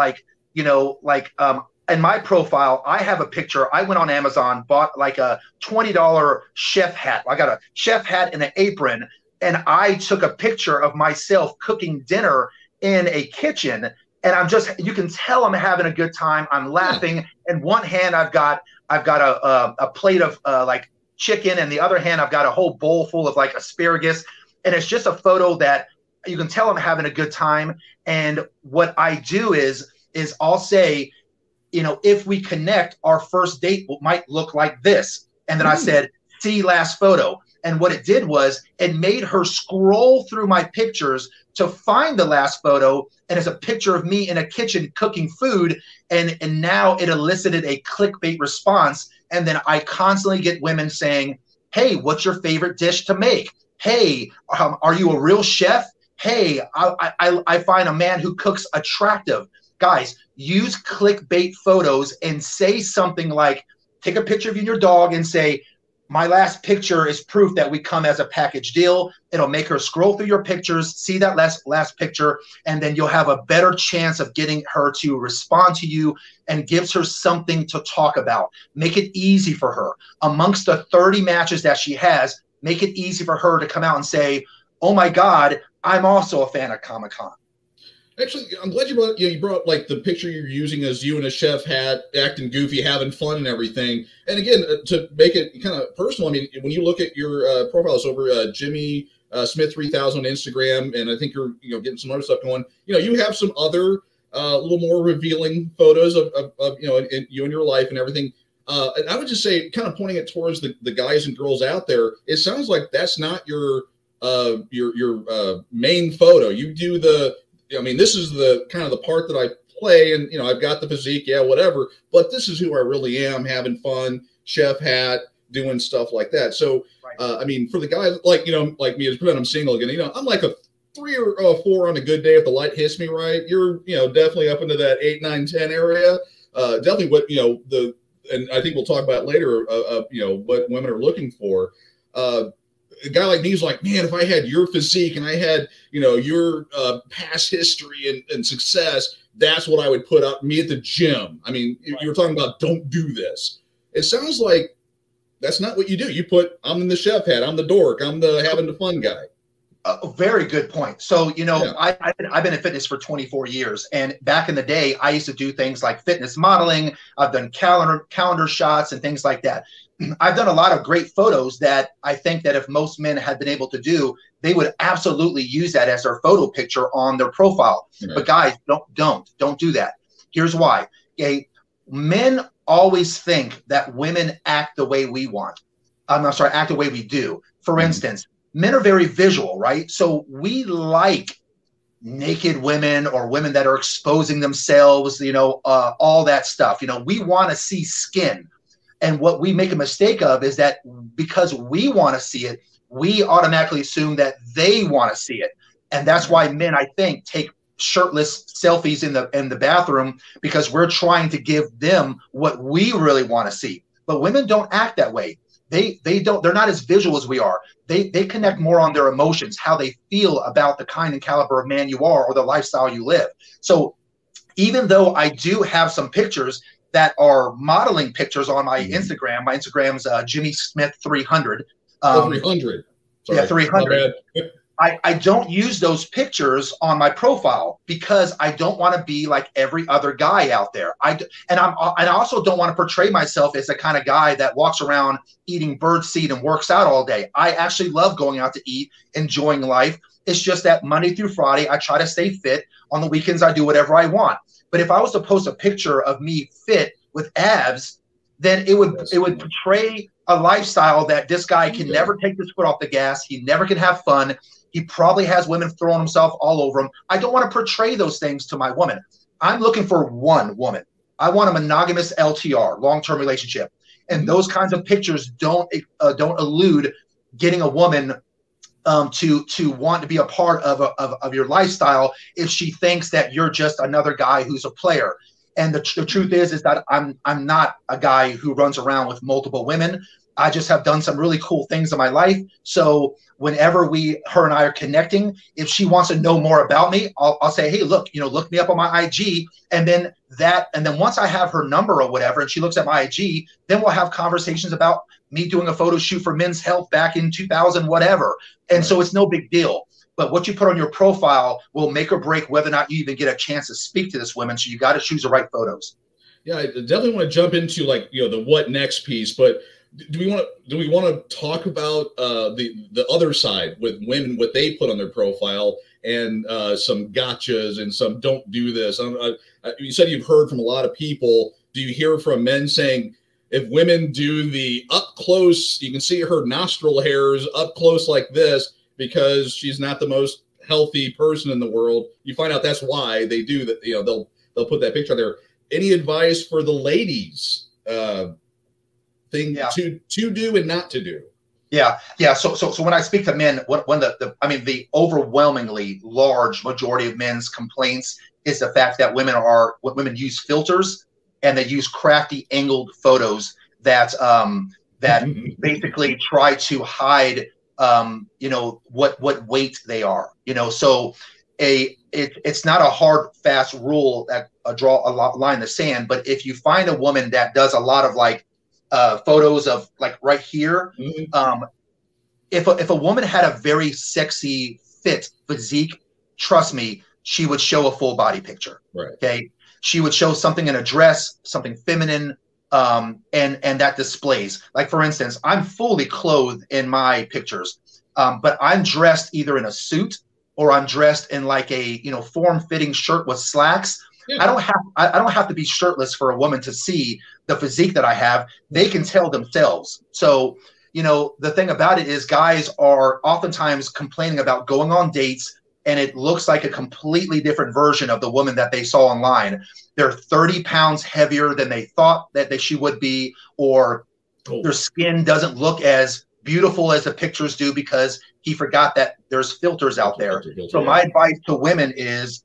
in my profile, I have a picture. I went on Amazon, bought like a $20 chef hat. I got a chef hat and an apron, and I took a picture of myself cooking dinner in a kitchen. and you can tell I'm having a good time. I'm laughing. In one hand, I've got a plate of like chicken, and the other hand, I've got a whole bowl full of like asparagus. And it's just a photo that you can tell I'm having a good time. And what I do is I'll say, you know, if we connect, our first date might look like this. And then I said, see last photo. And what it did was it made her scroll through my pictures to find the last photo. And it's a picture of me in a kitchen cooking food. And now it elicited a clickbait response. And then I constantly get women saying, hey, what's your favorite dish to make? Hey, are you a real chef? Hey, I find a man who cooks attractive. Guys, use clickbait photos and say something like, take a picture of you and your dog and say, my last picture is proof that we come as a package deal. It'll make her scroll through your pictures, see that last picture, and then you'll have a better chance of getting her to respond to you, and gives her something to talk about. Make it easy for her. Amongst the 30 matches that she has, make it easy for her to come out and say, oh my God, I'm also a fan of Comic-Con. Actually, I'm glad you brought up like the picture you're using as you in a chef hat, acting goofy, having fun and everything. And again, to make it kind of personal, I mean, when you look at your profiles over Jimmy Smith 3000 on Instagram, and I think you're getting some other stuff going. You have some other little more revealing photos of in you and your life and everything. And I would just say, kind of pointing it towards the guys and girls out there, it sounds like that's not your main photo. You do this is the kind of the part that I play, and I've got the physique, yeah, whatever, but this is who I really am, having fun, chef hat, doing stuff like that. So, right. For the guys like me, as I'm single again, I'm like a 3 or 4 on a good day if the light hits me right. You're definitely up into that 8, 9, 10 area. Definitely what and I think we'll talk about later. What women are looking for. A guy like me is like, man, if I had your physique and I had, your past history and success, that's what I would put up me at the gym. I mean, right. You were talking about don't do this. It sounds like that's not what you do. You put, I'm in the chef hat, I'm the dork, I'm the having the fun guy. A very good point. So, I've been in fitness for 24 years. And back in the day, I used to do things like fitness modeling. I've done calendar shots and things like that. I've done a lot of great photos that I think that if most men had been able to do, they would absolutely use that as their photo picture on their profile. Right. But guys, don't do that. Here's why. Okay, men always think that women act the way we want. Act the way we do. For instance, men are very visual, right? So we like naked women or women that are exposing themselves, all that stuff. We want to see skin. And what we make a mistake of is that because we want to see it, we automatically assume that they want to see it. And that's why men, I think, take shirtless selfies in the bathroom, because we're trying to give them what we really want to see. But women don't act that way. They're not as visual as we are. They connect more on their emotions, how they feel about the kind and caliber of man you are or the lifestyle you live. So even though I do have some pictures that are modeling pictures on my Instagram. My Instagram's Jimmy Smith 300. 300. Sorry. Yeah, 300. I don't use those pictures on my profile because I don't want to be like every other guy out there. I also don't want to portray myself as the kind of guy that walks around eating birdseed and works out all day. I actually love going out to eat, enjoying life. It's just that Monday through Friday, I try to stay fit. On the weekends, I do whatever I want. But if I was to post a picture of me fit with abs, then it would portray a lifestyle that this guy can never take his foot off the gas. He never can have fun. He probably has women throwing himself all over him. I don't want to portray those things to my woman. I'm looking for one woman. I want a monogamous LTR, long-term relationship. And those kinds of pictures don't elude getting a woman to want to be a part of your lifestyle if she thinks that you're just another guy who's a player. And the truth is that I'm not a guy who runs around with multiple women. I just have done some really cool things in my life. So whenever her and I are connecting, if she wants to know more about me, I'll say, hey, look me up on my IG. And then once I have her number or whatever, and she looks at my IG, then we'll have conversations about me doing a photo shoot for Men's Health back in 2000, whatever. And so it's no big deal. but what you put on your profile will make or break whether or not you even get a chance to speak to this woman. So you got to choose the right photos. Yeah, I definitely want to jump into like, you know, the what next piece, but do we want to talk about the other side with women, what they put on their profile, and some gotchas and some don't do this? You said you've heard from a lot of people. Do you hear from men saying if women do the up close, you can see her nostril hairs up close like this because she's not the most healthy person in the world? You find out that's why they do that. You know, they'll put that picture there. Any advice for the ladies? To do and not to do. Yeah. So when I speak to men, when the overwhelmingly large majority of men's complaints is the fact that women use filters and they use crafty angled photos that basically try to hide what weight they are. So it's not a hard fast rule that draw a line in the sand, but if you find a woman that does a lot of like photos of like right here. If a woman had a very sexy fit physique, trust me, she would show a full body picture. Right. Okay. She would show something in a dress, something feminine, and that displays. Like for instance, I'm fully clothed in my pictures, but I'm dressed either in a suit or I'm dressed in like a form-fitting shirt with slacks. Yeah. I don't have to be shirtless for a woman to see the physique that I have. They can tell themselves. So, the thing about it is guys are oftentimes complaining about going on dates and it looks like a completely different version of the woman that they saw online. They're 30 pounds heavier than they thought that she would be, or their skin doesn't look as beautiful as the pictures do because he forgot that there's filters out there. So my advice to women is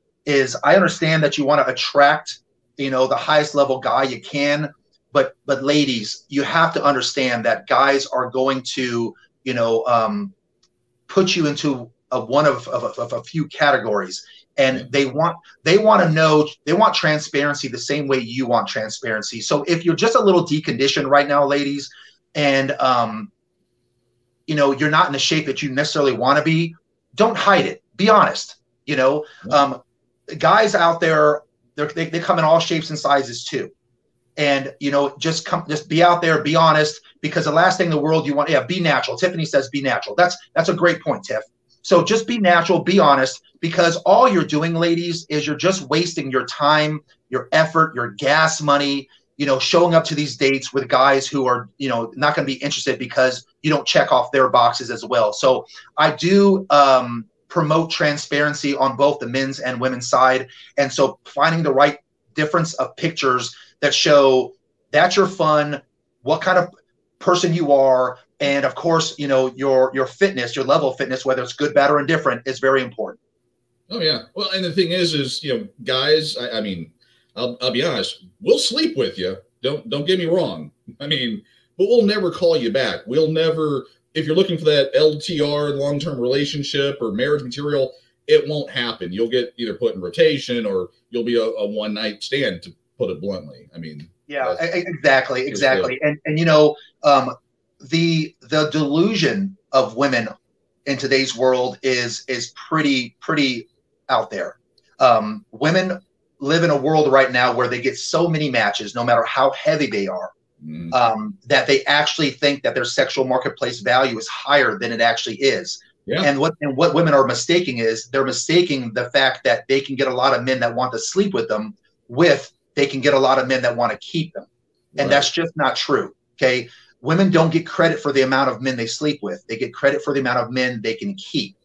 I understand that you want to attract, the highest level guy you can, but ladies, you have to understand that guys are going to, put you into one of a few categories, and they want transparency the same way you want transparency. So if you're just a little deconditioned right now, ladies, and you're not in the shape that you necessarily want to be, don't hide it. Be honest. Guys out there, they come in all shapes and sizes too. And, just be out there, be honest, because the last thing in the world you want, be natural. Tiffany says, be natural. That's a great point, Tiff. So just be natural, be honest, because all you're doing, ladies, is you're just wasting your time, your effort, your gas money, showing up to these dates with guys who are, not going to be interested because you don't check off their boxes as well. So I do, promote transparency on both the men's and women's side. And so finding the right difference of pictures that show that you're fun, what kind of person you are, and of course, your fitness, your level of fitness, whether it's good, bad, or indifferent, is very important. Oh yeah. Well, and the thing is guys, I mean, I'll be honest, we'll sleep with you. Don't get me wrong. I mean, but we'll never call you back. We'll never. If you're looking for that LTR, long-term relationship or marriage material, it won't happen. You'll get either put in rotation or you'll be a one-night stand, to put it bluntly. I mean, yeah, exactly. And the delusion of women in today's world is pretty out there. Women live in a world right now where they get so many matches, no matter how heavy they are. That they actually think that their sexual marketplace value is higher than it actually is. Yeah. And what women are mistaking is they're mistaking the fact that they can get a lot of men that want to sleep with them with they can get a lot of men that want to keep them. And that's just not true. Okay. Women don't get credit for the amount of men they sleep with. They get credit for the amount of men they can keep.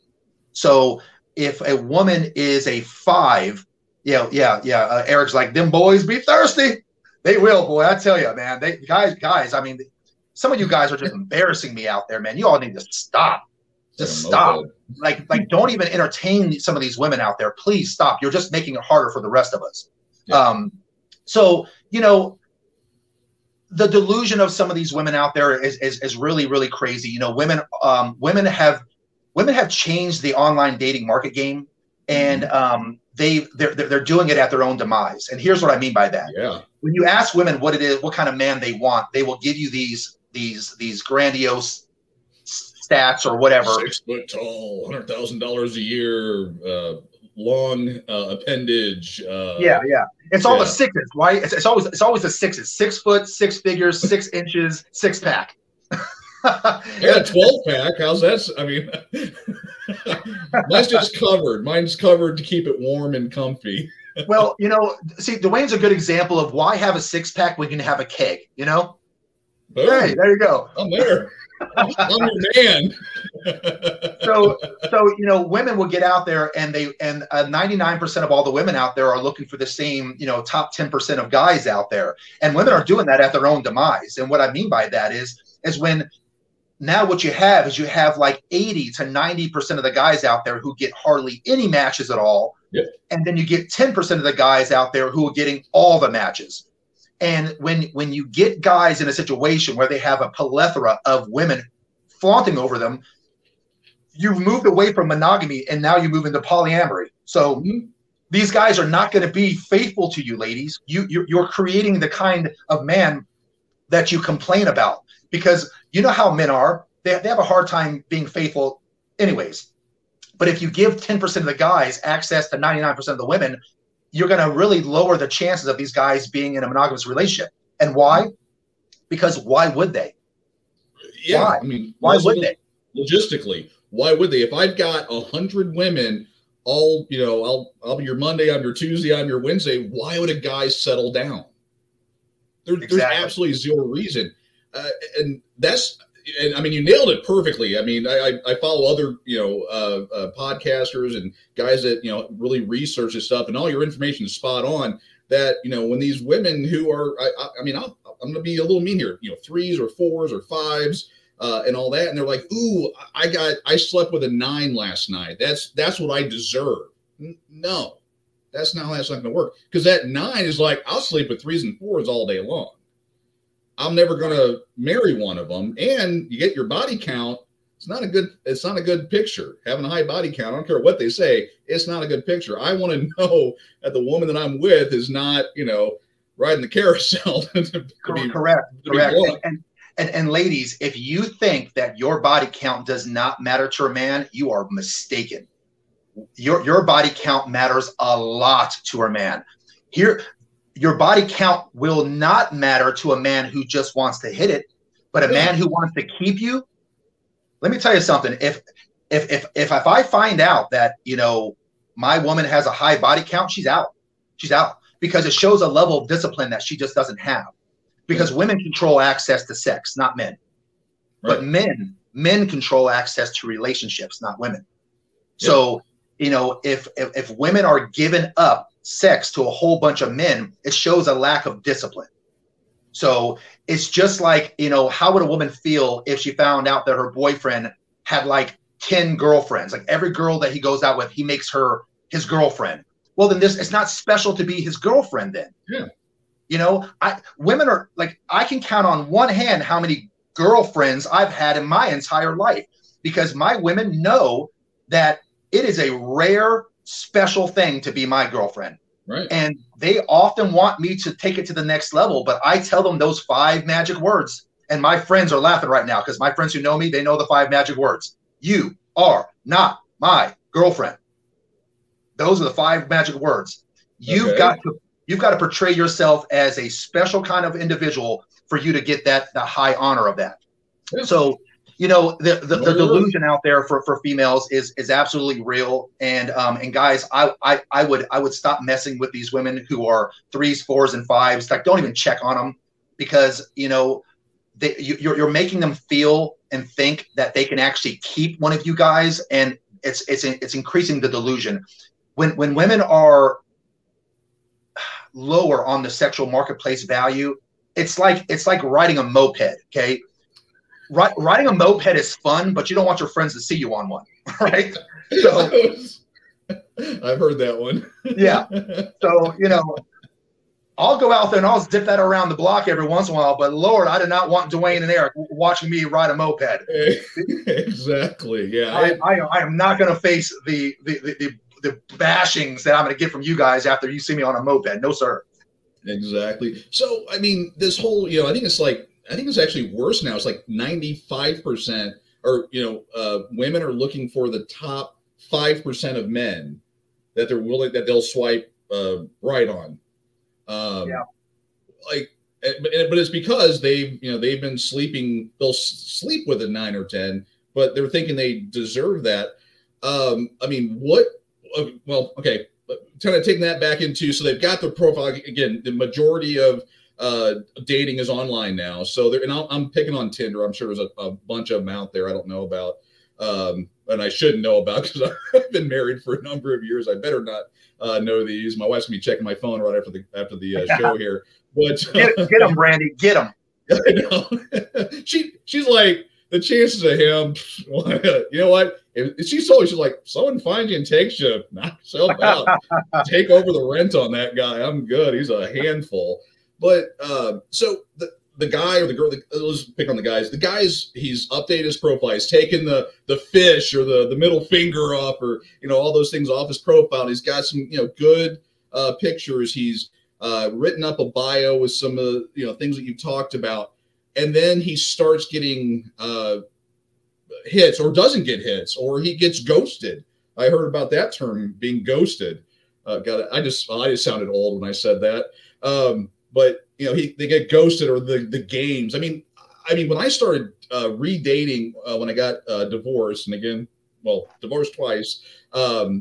So if a woman is a 5, Eric's like, them boys be thirsty. They will, boy. I tell you, man. Guys. I mean, some of you guys are just embarrassing me out there, man. You all need to stop. Just stop. Like, don't even entertain some of these women out there. Please stop. You're just making it harder for the rest of us. Yeah. So the delusion of some of these women out there is really, really crazy. Women have changed the online dating market game, and they're doing it at their own demise. And here's what I mean by that. Yeah. When you ask women what it is, what kind of man they want, they will give you these grandiose stats or whatever. 6 foot tall, $100,000 a year, long appendage. Yeah. It's all the sixes, right? It's always the sixes. 6 foot, 6 figures, 6 inches, 6 pack. Yeah, 12 pack. How's that? I mean, mine's just covered. Mine's covered to keep it warm and comfy. Well, see, Dwayne's a good example of why have a 6-pack when you can have a keg, Boom. Hey, there you go. I'm there. I'm your man. So women will get out there and 99% of all the women out there are looking for the same, top 10% of guys out there. And women are doing that at their own demise. And what I mean by that is when now what you have is like 80 to 90% of the guys out there who get hardly any matches at all. Yep. And then you get 10% of the guys out there who are getting all the matches. And when you get guys in a situation where they have a plethora of women flaunting over them, you've moved away from monogamy and now you move into polyamory. So these guys are not going to be faithful to you, ladies. You're creating the kind of man that you complain about, because you know how men are. They have a hard time being faithful anyways. But if you give 10% of the guys access to 99% of the women, you're going to really lower the chances of these guys being in a monogamous relationship. And why? Because why would they? Yeah, why? I mean, why would they? Logistically, why would they? If I've got 100 women, all I'll be your Monday, I'm your Tuesday, I'm your Wednesday. Why would a guy settle down? There's absolutely zero reason, and I mean, you nailed it perfectly. I mean, I follow other, podcasters and guys that, really research this stuff, and all your information is spot on. That, when these women who are, I'm going to be a little mean here, 3s or 4s or 5s and all that. And they're like, ooh, I slept with a 9 last night. That's what I deserve. No, that's not going to work. Because that 9 is like, I'll sleep with 3s and 4s all day long. I'm never going to marry one of them. And you get your body count. It's not a good picture. Having a high body count, I don't care what they say, it's not a good picture. I want to know that the woman that I'm with is not, riding the carousel. Correct. And ladies, if you think that your body count does not matter to a man, you are mistaken. Your body count matters a lot to a man. Your body count will not matter to a man who just wants to hit it, but a man who wants to keep you. Let me tell you something. If I find out that, my woman has a high body count, she's out. She's out, because it shows a level of discipline that she just doesn't have. Because women control access to sex, not men. Right. But men control access to relationships, not women. Yeah. So, if women are giving up sex to a whole bunch of men, it shows a lack of discipline. So it's just like, how would a woman feel if she found out that her boyfriend had like 10 girlfriends? Like every girl that he goes out with, he makes her his girlfriend. Well, then it's not special to be his girlfriend then. Yeah. Women are like, I can count on one hand how many girlfriends I've had in my entire life, because my women know that it is a rare, special thing to be my girlfriend. Right. And they often want me to take it to the next level, but I tell them those 5 magic words. And my friends are laughing right now, because my friends who know me, they know the 5 magic words. You are not my girlfriend. Those are the 5 magic words. You've got to portray yourself as a special kind of individual for you to get the high honor of that. Yeah. So, the delusion out there for females is absolutely real. And guys, I would stop messing with these women who are 3s, 4s, and 5s. Like, don't even check on them, because you're making them feel and think that they can actually keep one of you guys, and it's increasing the delusion. When women are lower on the sexual marketplace value, it's like riding a moped. Okay. Riding a moped is fun, but you don't want your friends to see you on one, right? So I've heard that one. Yeah. So, I'll go out there and I'll dip that around the block every once in a while, but Lord, I did not want Dwayne and Eric watching me ride a moped. Exactly. Yeah. I am not going to face the bashings that I'm going to get from you guys after you see me on a moped. No, sir. Exactly. So, I mean, this whole, I think it's actually worse now. It's like 95% or women are looking for the top 5% of men that they'll swipe right on. But it's because they've been sleeping. They'll sleep with a 9 or 10, but they're thinking they deserve that. I mean, what? Well, okay, kind of taking that back into, so they've got their profile again. The majority of dating is online now, so I'm picking on Tinder. I'm sure there's a bunch of them out there I don't know about, and I shouldn't know about because I've been married for a number of years. I better not know these. My wife's gonna be checking my phone right after the show here. But get him, Brandy, get him. I know. She's like, the chances of him, you know what? If she's told, she's like, someone finds you and takes you, knock yourself out, take over the rent on that guy. I'm good. He's a handful. But so the guy or the girl, let's pick on the guys. The guys, he's updated his profile. He's taken the fish or the middle finger off, or all those things off his profile. He's got some good pictures. He's written up a bio with some of the things that you've talked about. And then he starts getting hits, or doesn't get hits, or he gets ghosted. I heard about that term, being ghosted. I just sounded old when I said that. But they get ghosted, or the games. I mean, when I started redating when I got divorced, and again, divorced twice. I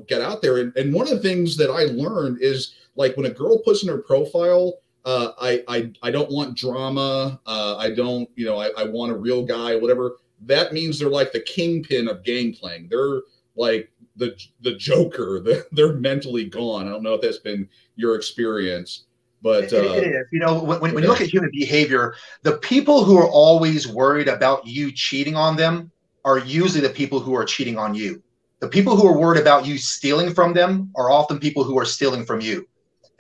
got out there, and one of the things that I learned is, like, when a girl puts in her profile, I don't want drama. I don't, I want a real guy, whatever. That means they're like the kingpin of game playing. They're like the Joker. They're mentally gone. I don't know if that's been your experience, but it is. When you look at human behavior, the people who are always worried about you cheating on them are usually the people who are cheating on you. The people who are worried about you stealing from them are often people who are stealing from you.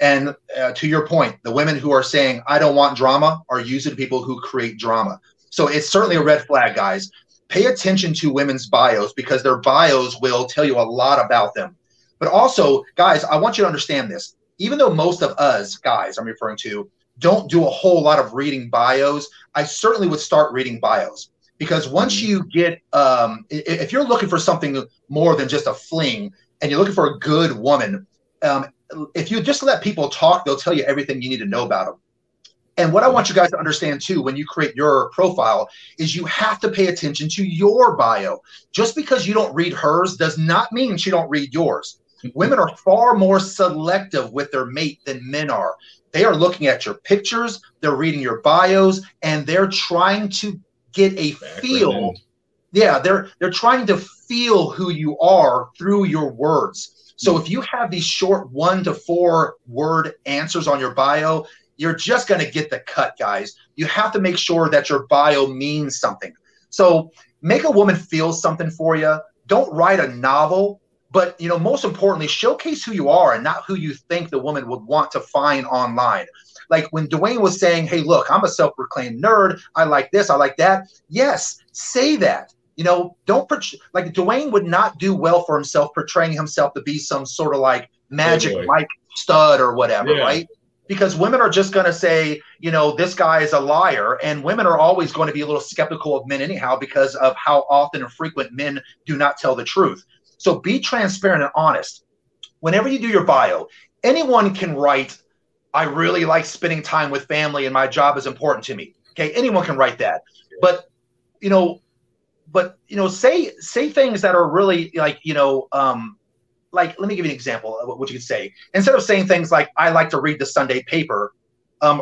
And to your point, the women who are saying, I don't want drama, are usually the people who create drama. So it's certainly a red flag, guys. Pay attention to women's bios, because their bios will tell you a lot about them. But also, guys, I want you to understand this. Even though most of us, guys, I'm referring to, don't do a whole lot of reading bios, I certainly would start reading bios. Because once you get, if you're looking for something more than just a fling, and you're looking for a good woman, if you just let people talk, they'll tell you everything you need to know about them. And what I want you guys to understand too, when you create your profile, is you have to pay attention to your bio. Just because you don't read hers does not mean she don't read yours. Women are far more selective with their mate than men are. They are looking at your pictures, they're reading your bios, and they're trying to get a feel. Yeah, they're trying to feel who you are through your words. So if you have these short 1 to 4 word answers on your bio, you're just going to get the cut, guys. You have to make sure that your bio means something. So make a woman feel something for you. Don't write a novel, but most importantly, showcase who you are and not who you think the woman would want to find online. Like when Dwayne was saying, hey, look, I'm a self-proclaimed nerd. I like this. I like that. Yes, say that. Don't like Dwayne would not do well for himself portraying himself to be some sort of like Magic Mike stud or whatever, right? Because women are just going to say, this guy is a liar. And women are always going to be a little skeptical of men anyhow, because of how often and frequent men do not tell the truth. So be transparent and honest. Whenever you do your bio, anyone can write, I really like spending time with family and my job is important to me. Okay, anyone can write that. But, say things that are really like, like, let me give you an example of what you could say. Instead of saying things like, I like to read the Sunday paper,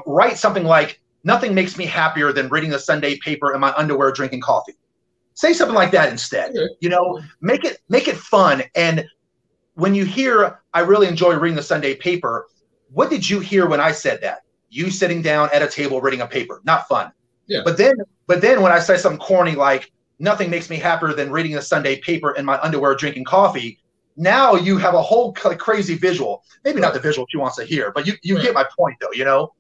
write something like, nothing makes me happier than reading the Sunday paper in my underwear drinking coffee. Say something like that instead. Make it fun. And when you hear, I really enjoy reading the Sunday paper, what did you hear when I said that? You sitting down at a table reading a paper. Not fun. Yeah. But then when I say something corny like, nothing makes me happier than reading the Sunday paper in my underwear drinking coffee, now you have a whole crazy visual. Maybe not the visual she wants to hear, but you get my point though,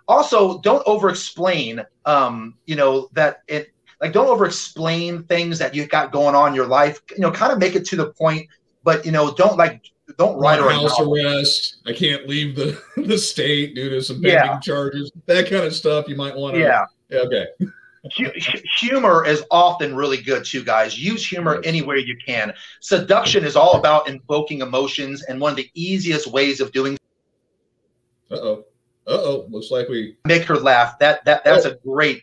Also, don't over-explain, don't over-explain things that you've got going on in your life. Kind of make it to the point, but don't write her house arrest. I can't leave the state due to some pending charges. That kind of stuff you might want to. Yeah. Okay. Humor is often really good too, guys. Use humor anywhere you can. Seduction is all about invoking emotions, and one of the easiest ways of doing. Looks like we make her laugh. That's a great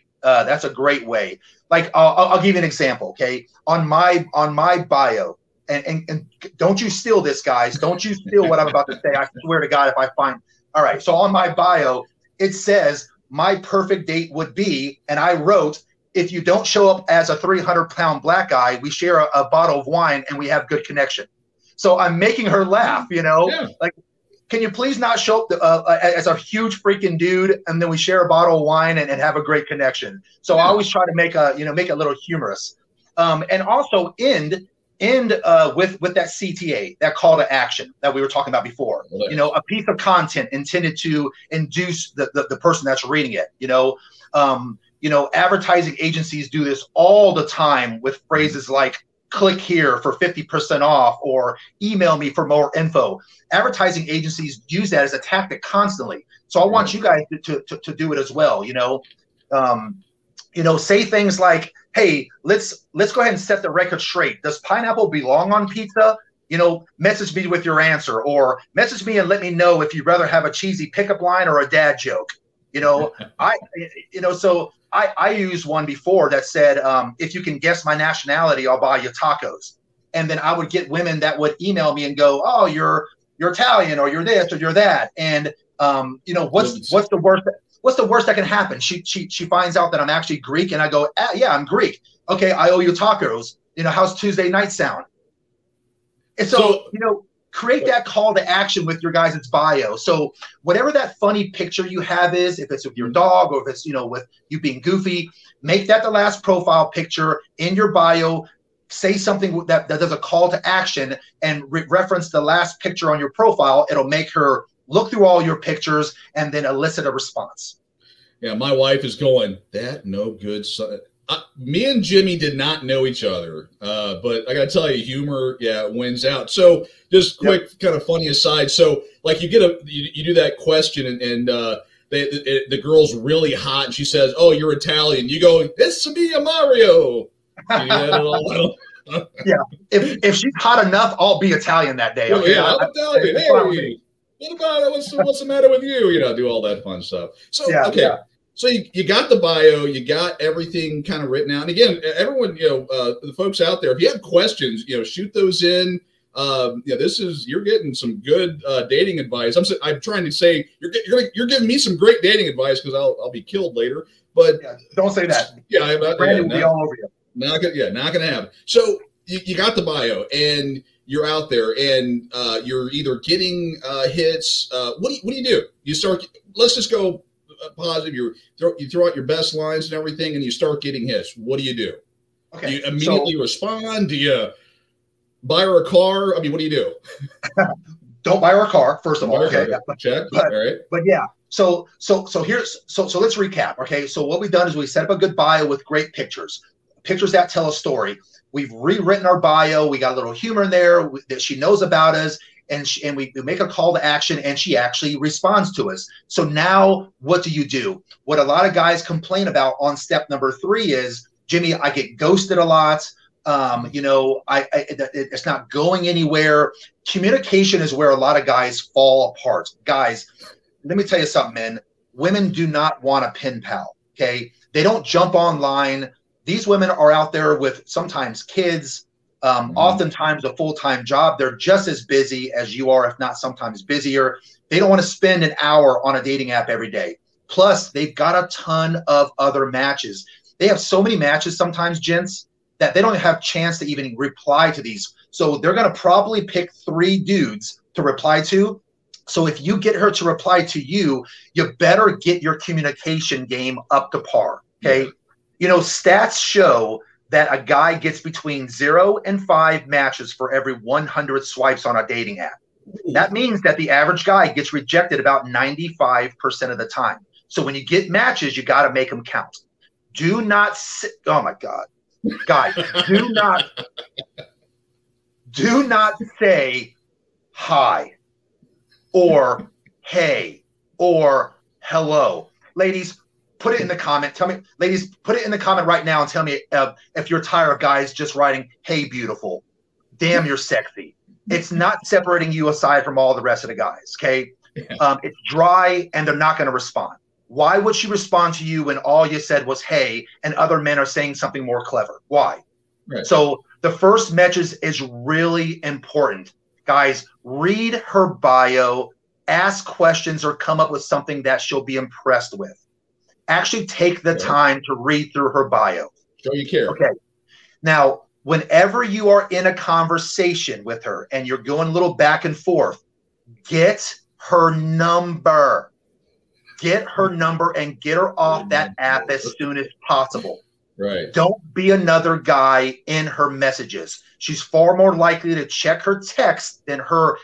way. Like I'll give you an example. Okay, on my bio, and don't you steal this, guys. Don't you steal what I'm about to say. I swear to God, if I find. All right. So on my bio, it says my perfect date would be, and I wrote, if you don't show up as a 300-pound black guy, we share a bottle of wine and we have good connection. So I'm making her laugh, like, can you please not show up as a huge freaking dude, and then we share a bottle of wine and have a great connection. So I always try to make make it a little humorous, and also end with that CTA, that call to action that we were talking about before. A piece of content intended to induce the person that's reading it. Advertising agencies do this all the time with phrases like "click here for 50% off" or "email me for more info." Advertising agencies use that as a tactic constantly. So I want you guys to do it as well. Say things like, "Hey, let's go ahead and set the record straight. Does pineapple belong on pizza? Message me with your answer, or message me and let me know if you'd rather have a cheesy pickup line or a dad joke." I used one before that said, if you can guess my nationality, I'll buy you tacos. And then I would get women that would email me and go, "Oh, you're Italian, or you're this, or you're that." And what's the worst that can happen? She finds out that I'm actually Greek, and I go, "Yeah, I'm Greek. Okay, I owe you tacos. How's Tuesday night sound?" And so create that call to action with your guys' bio. So whatever that funny picture you have is, if it's with your dog or if it's, with you being goofy, make that the last profile picture in your bio. Say something that does a call to action and reference the last picture on your profile. It'll make her look through all your pictures and then elicit a response. Yeah, my wife is going, "That no good son." Me and Jimmy did not know each other, but I got to tell you, humor, wins out. So just quick, kind of funny aside. So like you do that question and the girl's really hot and she says, "Oh, you're Italian." You go, "It's me, Mario." You do that at all? Yeah. If she's hot enough, I'll be Italian that day. Okay? Yeah, I'm Italian. Hey, what about it? What's the matter with you? Do all that fun stuff. So, okay. Yeah. So you got the bio, you got everything kind of written out. And again, everyone, the folks out there, if you have questions, shoot those in. You're getting some good dating advice. I'm trying to say you're giving me some great dating advice because I'll be killed later. But don't say that. Yeah, Brandon will be all over you. Not gonna happen. So you got the bio and you're out there and you're either getting hits. What do you do? You start. Let's just go positive. You throw out your best lines and everything, and you start getting hits. What do you do? Okay. Do you immediately respond? Do you buy her a car? I mean, what do you do? Don't buy her a car, first of all. Okay. Check. All right. But yeah. So let's recap. Okay. So what we've done is we set up a good bio with great pictures that tell a story. We've rewritten our bio. We got a little humor in there that she knows about us. And we make a call to action, and she actually responds to us. So now what do? What a lot of guys complain about on step number 3 is, "Jimmy, I get ghosted a lot. It's not going anywhere." Communication is where a lot of guys fall apart. Guys, let me tell you something, man. Women do not want a pen pal, okay? They don't jump online. These women are out there with sometimes kids, oftentimes a full-time job. They're just as busy as you are, if not sometimes busier. They don't want to spend an hour on a dating app every day. Plus, they've got a ton of other matches. They have so many matches sometimes, gents, that they don't have a chance to even reply to these. So they're going to probably pick 3 dudes to reply to. So if you get her to reply to you, you better get your communication game up to par, okay? Stats show that a guy gets between 0 and 5 matches for every 100 swipes on a dating app. That means that the average guy gets rejected about 95% of the time. So when you get matches, you got to make them count. Do not oh my God, guys, do not say hi or hey or hello. Ladies, put it in the comment. Tell me, ladies, put it in the comment right now and tell me if you're tired of guys just writing, "Hey, beautiful, damn, you're sexy." It's not separating you aside from all the rest of the guys. Okay, it's dry, and they're not going to respond. Why would she respond to you when all you said was "hey" and other men are saying something more clever? Why? Right. So the first message is really important, guys. Read her bio, ask questions, or come up with something that she'll be impressed with. Actually take the time to read through her bio. Show you care. Okay. Now, whenever you are in a conversation with her and you're going a little back and forth, get her number. Get her number and get her off that app as soon as possible. Right. Don't be another guy in her messages. She's far more likely to check her text than her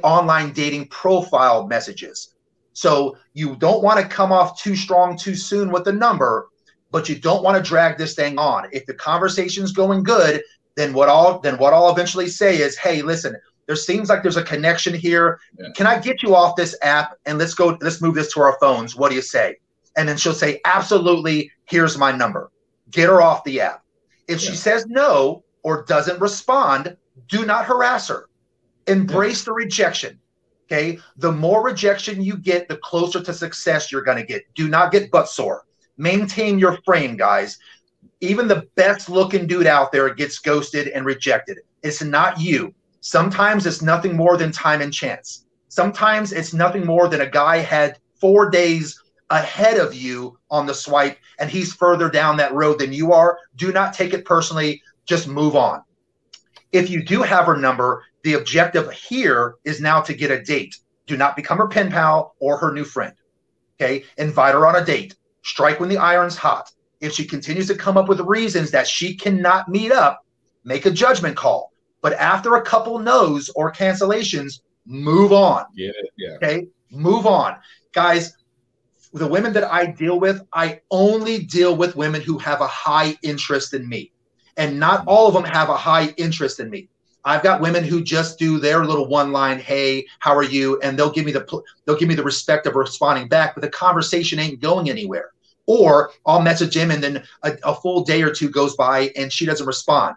online dating profile messages. So you don't want to come off too strong too soon with the number, but you don't want to drag this thing on. If the conversation's going good, then what I'll eventually say is, "Hey, listen, there seems like there's a connection here. Yeah. Can I get you off this app and let's move this to our phones? What do you say?" And then she'll say, "Absolutely, here's my number." Get her off the app. If she says no or doesn't respond, do not harass her. Embrace the rejection. Okay. The more rejection you get, the closer to success you're going to get. Do not get butt sore. Maintain your frame, guys. Even the best looking dude out there gets ghosted and rejected. It's not you. Sometimes it's nothing more than time and chance. Sometimes it's nothing more than a guy had 4 days ahead of you on the swipe and he's further down that road than you are. Do not take it personally. Just move on. If you do have her number, the objective here is now to get a date. Do not become her pen pal or her new friend. Okay. Invite her on a date. Strike when the iron's hot. If she continues to come up with reasons that she cannot meet up, make a judgment call. But after a couple no's or cancellations, move on. Yeah. Okay. Move on. Guys, the women that I deal with, I only deal with women who have a high interest in me. And not all of them have a high interest in me. I've got women who just do their little one line, "Hey, how are you?" And they'll give me the respect of responding back, but the conversation ain't going anywhere. Or I'll message him and then a full day or two goes by and she doesn't respond.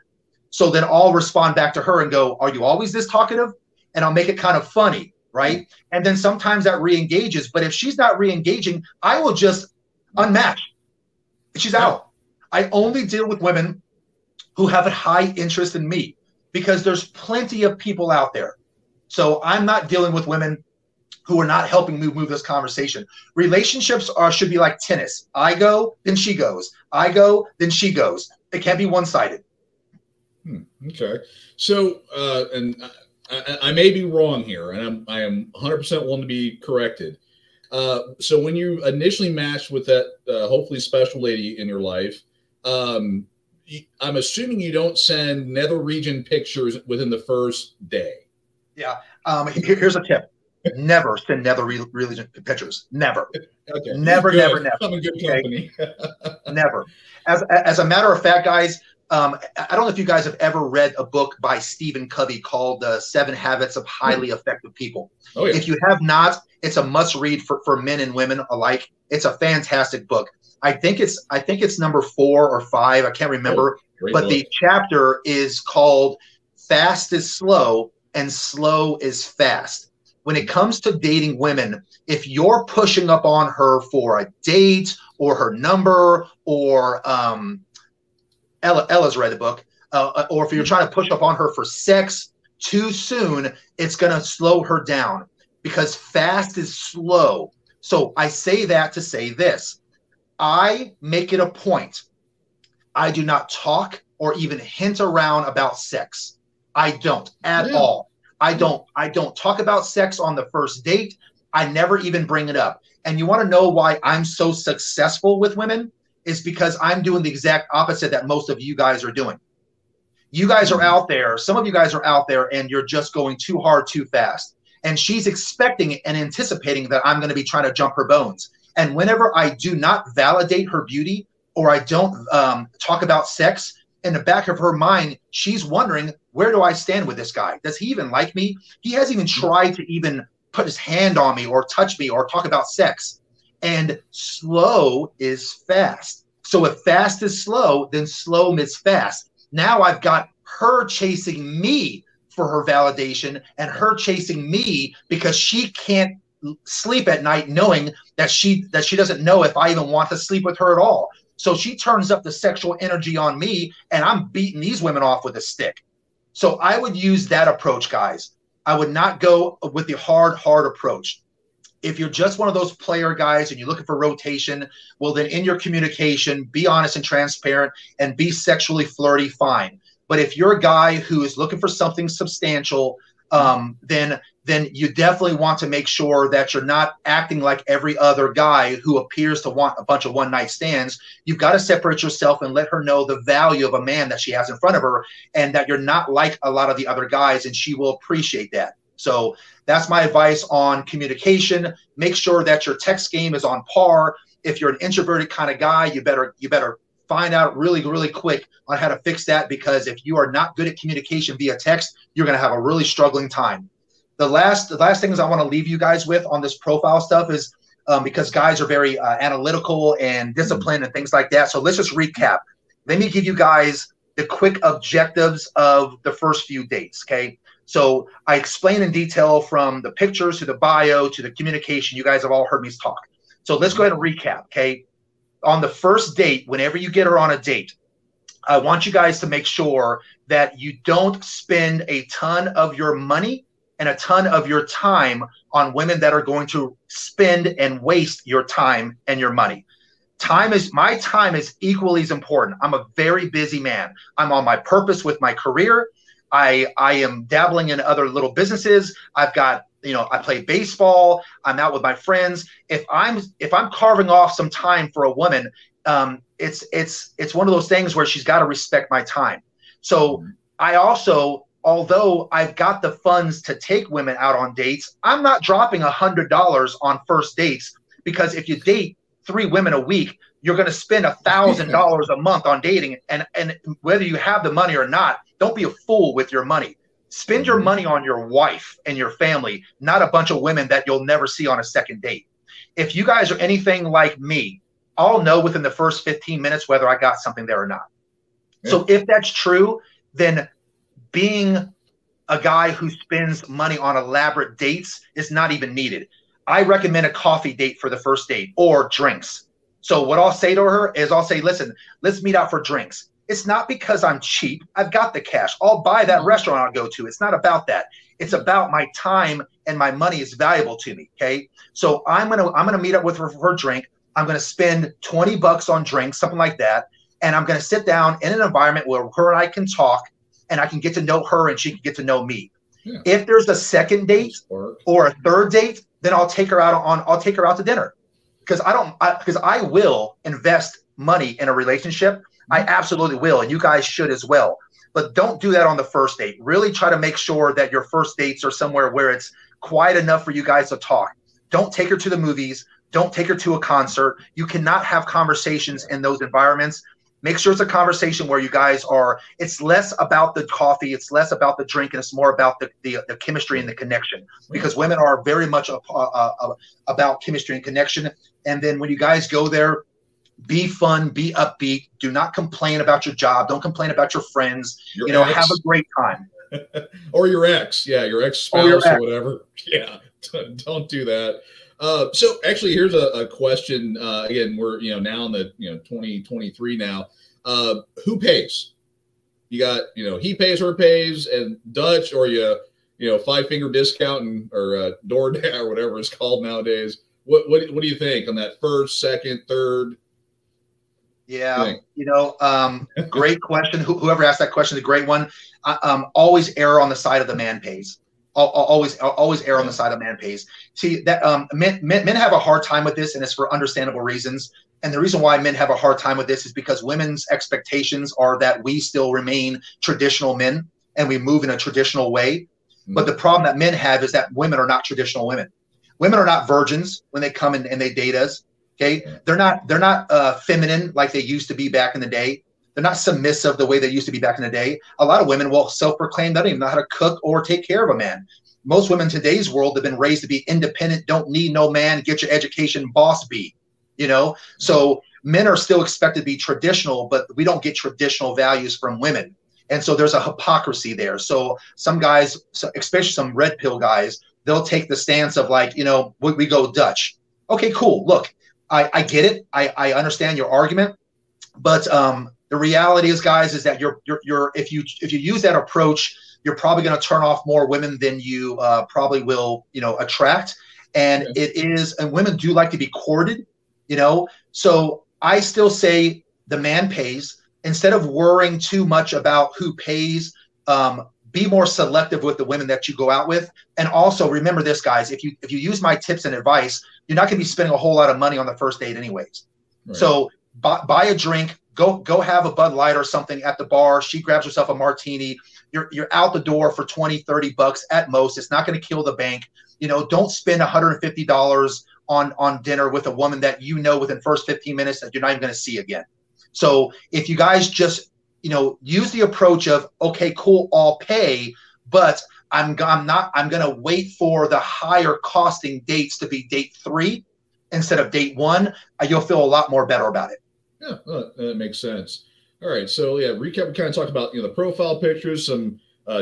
So then I'll respond back to her and go, "Are you always this talkative?" And I'll make it kind of funny, right? And then sometimes that re-engages. But if she's not re-engaging, I will just unmatch. She's out. I only deal with women who have a high interest in me because there's plenty of people out there. So I'm not dealing with women who are not helping me move this conversation. Relationships should be like tennis. I go, then she goes. I go, then she goes. It can't be one-sided. Okay. So, and I may be wrong here, and I am 100% willing to be corrected. So when you initially matched with that hopefully special lady in your life, I'm assuming you don't send nether region pictures within the first day. Yeah. Here's a tip. Never send nether region pictures. Never. Okay. Never. I'm a good company. Never. As a matter of fact, guys, I don't know if you guys have ever read a book by Stephen Covey called 7 Habits of Highly Effective People. Oh, yeah. If you have not, it's a must read for men and women alike. It's a fantastic book. I think it's number 4 or 5. I can't remember. But the chapter is called "Fast is Slow and Slow is Fast." When it comes to dating women, if you're pushing up on her for a date or her number or Ella's read the book, or if you're trying to push up on her for sex too soon, it's going to slow her down because fast is slow. So I say that to say this. I make it a point. I do not talk or even hint around about sex. I don't at all. I don't talk about sex on the first date. I never even bring it up. And you want to know why I'm so successful with women? Is because I'm doing the exact opposite that most of you guys are doing. You guys are out there. Some of you guys are out there and you're just going too hard, too fast. And she's expecting and anticipating that I'm going to be trying to jump her bones. And whenever I do not validate her beauty or I don't talk about sex, in the back of her mind, she's wondering, where do I stand with this guy? Does he even like me? He hasn't even tried to even put his hand on me or touch me or talk about sex. And slow is fast. So if fast is slow, then slow is fast. Now I've got her chasing me for her validation and her chasing me because she can't sleep at night knowing that she doesn't know if I even want to sleep with her at all. So she turns up the sexual energy on me, and I'm beating these women off with a stick. So I would use that approach, guys. I would not go with the hard approach. If you're just one of those player guys and you're looking for rotation, well, then in your communication, be honest and transparent and be sexually flirty, fine. But if you're a guy who is looking for something substantial, then you definitely want to make sure that you're not acting like every other guy who appears to want a bunch of one-night stands. You've got to separate yourself and let her know the value of a man that she has in front of her, and that you're not like a lot of the other guys, and she will appreciate that. So that's my advice on communication. Make sure that your text game is on par. If you're an introverted kind of guy, you better find out really quick on how to fix that, because if you are not good at communication via text, you're going to have a really struggling time. The last things I want to leave you guys with on this profile stuff is because guys are very analytical and disciplined and things like that. So let's just recap. Let me give you guys the quick objectives of the first few dates, okay? So I explain in detail from the pictures to the bio to the communication. You guys have all heard me talk. So let's go ahead and recap, okay? On the first date, whenever you get her on a date, I want you guys to make sure that you don't spend a ton of your money and a ton of your time on women that are going to spend and waste your time and your money. My time is equally as important. I'm a very busy man. I'm on my purpose with my career. I am dabbling in other little businesses. I've got, I play baseball. I'm out with my friends. If I'm carving off some time for a woman, it's one of those things where she's got to respect my time. So I also, although I've got the funds to take women out on dates, I'm not dropping $100 on first dates, because if you date 3 women a week, you're going to spend $1,000 a month on dating. And whether you have the money or not, don't be a fool with your money. Spend your money on your wife and your family, not a bunch of women that you'll never see on a second date. If you guys are anything like me, I'll know within the first 15 minutes whether I got something there or not. Yeah. So if that's true, then being a guy who spends money on elaborate dates is not even needed. I recommend a coffee date for the first date, or drinks. So what I'll say to her is I'll say, listen, let's meet out for drinks. It's not because I'm cheap. I've got the cash. I'll buy that restaurant I'll go to. It's not about that. It's about my time, and my money is valuable to me. Okay. So I'm gonna meet up with her for a drink. I'm gonna spend $20 on drinks, something like that. And I'm gonna sit down in an environment where her and I can talk, and I can get to know her and she can get to know me. Yeah. If there's a second date or a third date, then I'll take her out to dinner. Because I will invest money in a relationship. I absolutely will, and you guys should as well. But don't do that on the first date. Really try to make sure that your first dates are somewhere where it's quiet enough for you guys to talk. Don't take her to the movies. Don't take her to a concert. You cannot have conversations in those environments. Make sure it's a conversation where you guys are, it's less about the coffee, it's less about the drink, and it's more about the chemistry and the connection. Because women are very much about chemistry and connection. And then when you guys go there, be fun, be upbeat. Do not complain about your job. Don't complain about your friends. Have a great time. Or your ex. Yeah, your ex-spouse or whatever. Yeah, don't do that. So actually, here's a question. Again, we're now in the 2023 now. Who pays? You got he pays, her pays, and Dutch, or 5-finger discount or DoorDash or whatever it's called nowadays. What do you think on that first, second, third? Yeah, great question. Whoever asked that question is a great one. Always err on the side of the man pays. Always err on the side of man pays. See that men have a hard time with this, and it's for understandable reasons. And the reason why men have a hard time with this is because women's expectations are that we still remain traditional men and we move in a traditional way. But the problem that men have is that women are not traditional women. Women are not virgins when they come and they date us. Okay, they're not feminine like they used to be back in the day. They're not submissive the way they used to be back in the day. A lot of women will self-proclaim they don't even know how to cook or take care of a man. most women in today's world have been raised to be independent, don't need no man, get your education, boss be, you know? So men are still expected to be traditional, but we don't get traditional values from women. And so there's a hypocrisy there. So some guys, especially some red pill guys, they'll take the stance of like, you know, we go Dutch. Okay, cool. Look, I get it. I understand your argument, but the reality is, guys, is that if you use that approach, you're probably going to turn off more women than you probably will, you know, attract. And and women do like to be courted, you know. So I still say the man pays. Instead of worrying too much about who pays, be more selective with the women that you go out with. And also remember this, guys, if you use my tips and advice, you're not going to be spending a whole lot of money on the first date anyways. Right. So buy a drink, go have a Bud Light or something at the bar. She grabs herself a martini. You're out the door for $20-$30 at most. It's not going to kill the bank. You know, don't spend $150 on dinner with a woman that you know within the first 15 minutes that you're not even going to see again. So if you guys just, you know, use the approach of, okay, cool, I'll pay, but I'm going to wait for the higher costing dates to be date 3 instead of date 1, you'll feel a lot more better about it. Yeah, that makes sense. All right. So yeah, recap, we kind of talked about, you know, the profile pictures, some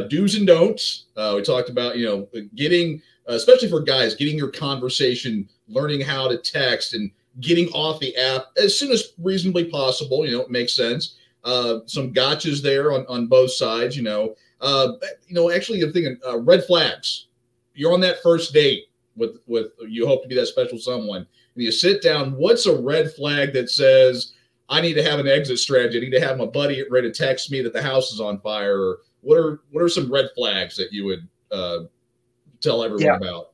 do's and don'ts. We talked about, you know, getting, especially for guys, getting your conversation, learning how to text and getting off the app as soon as reasonably possible. You know, it makes sense. Some gotchas there on both sides, you know. Actually, I'm thinking red flags. You're on that first date with you hope to be that special someone, and you sit down. What's a red flag that says I need to have an exit strategy? I need to have my buddy ready to text me that the house is on fire. Or what are some red flags that you would tell everyone about?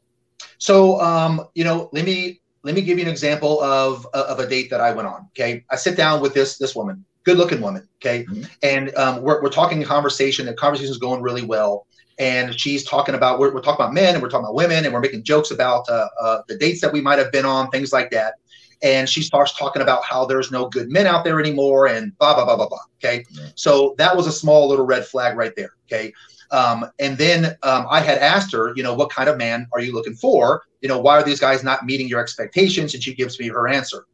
So, you know, let me give you an example of a date that I went on. Okay, I sit down with this woman, good looking woman. Okay, and we're talking a conversation. The conversation is going really well, and she's talking about we're talking about men and we're talking about women and we're making jokes about the dates that we might have been on, things like that. And she starts talking about how there's no good men out there anymore and blah blah blah blah blah. Okay, so that was a small little red flag right there. Okay. And then I had asked her, you know, what kind of man are you looking for? You know, why are these guys not meeting your expectations? And she gives me her answer.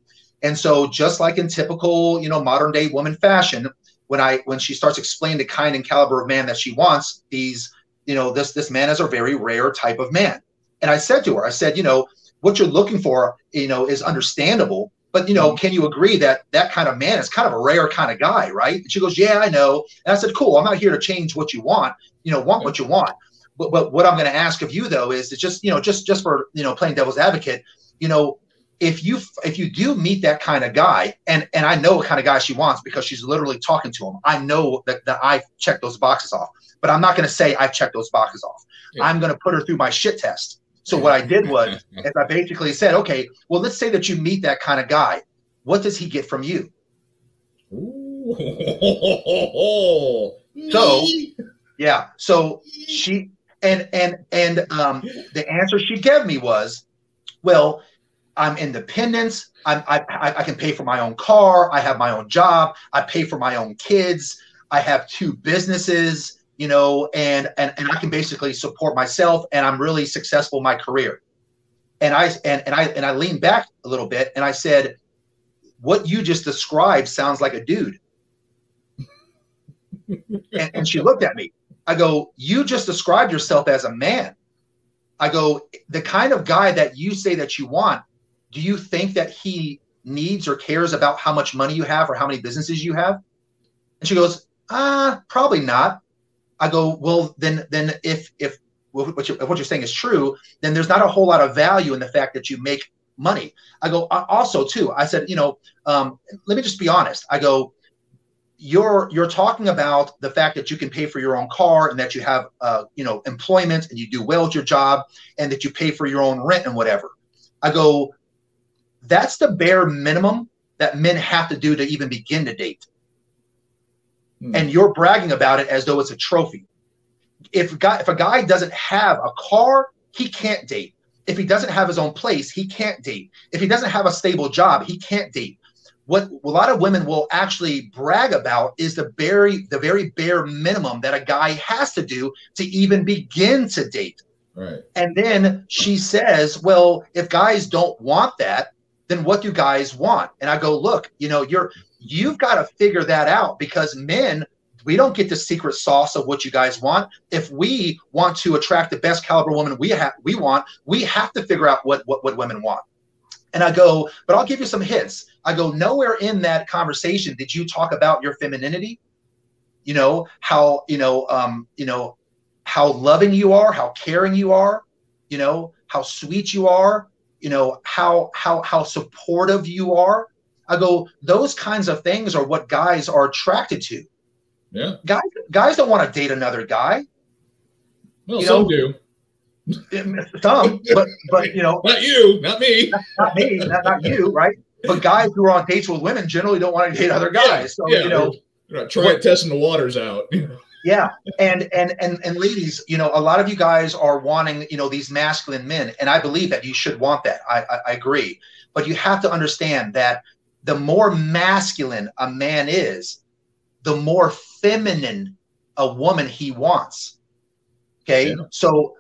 And so just like in typical, you know, modern day woman fashion, when she starts explaining the kind and caliber of man that she wants, this man is a very rare type of man. And I said to her, I said, you know, what you're looking for, you know, is understandable. But, you know, can you agree that that kind of man is kind of a rare kind of guy, right? And she goes, yeah, I know. And I said, cool, I'm not here to change what you want, you know, want what you want. But what I'm going to ask of you, though, is just, you know, just for, you know, playing devil's advocate, you know, if you do meet that kind of guy, and I know what kind of guy she wants because she's literally talking to him. I know that I've checked those boxes off, but I'm not going to say I've checked those boxes off. Yeah. I'm going to put her through my shit test. So what I did was I basically said, okay, well, let's say that you meet that kind of guy. What does he get from you? Ooh. So, yeah. So she and the answer she gave me was, well, I'm independent. I can pay for my own car. I have my own job. I pay for my own kids. I have 2 businesses. You know, and I can basically support myself, and I'm really successful in my career. And I leaned back a little bit, and I said, "What you just described sounds like a dude." and she looked at me. I go, "You just described yourself as a man." I go, "The kind of guy that you say that you want, do you think that he needs or cares about how much money you have or how many businesses you have?" And she goes, "Probably not." I go, well, then if what you're saying is true, then there's not a whole lot of value in the fact that you make money. I go, also too, I said, you know, let me just be honest. I go, you're talking about the fact that you can pay for your own car and that you have, you know, employment and you do well at your job and that you pay for your own rent and whatever. I go, that's the bare minimum that men have to do to even begin to date. And you're bragging about it as though it's a trophy. If a guy doesn't have a car, he can't date. If he doesn't have his own place, he can't date. If he doesn't have a stable job, he can't date. What a lot of women will actually brag about is the very bare minimum that a guy has to do to even begin to date. Right. And then she says, well, if guys don't want that, then what do guys want? And I go, look, you've got to figure that out, because men, we don't get the secret sauce of what you guys want. If we want to attract the best caliber woman we have to figure out what women want. And I go, but I'll give you some hints. I go, nowhere in that conversation did you talk about your femininity. How loving you are, how caring you are, how sweet you are, how supportive you are. I go, those kinds of things are what guys are attracted to. Yeah. Guys don't want to date another guy. Well, some do. Some, but not you, not me, not me, not you, right? But guys who are on dates with women generally don't want to date other guys. So try testing the waters out. Yeah, and ladies, a lot of you guys are wanting, these masculine men, and I believe that you should want that. I agree, but you have to understand that the more masculine a man is, the more feminine a woman he wants. Okay, yeah. So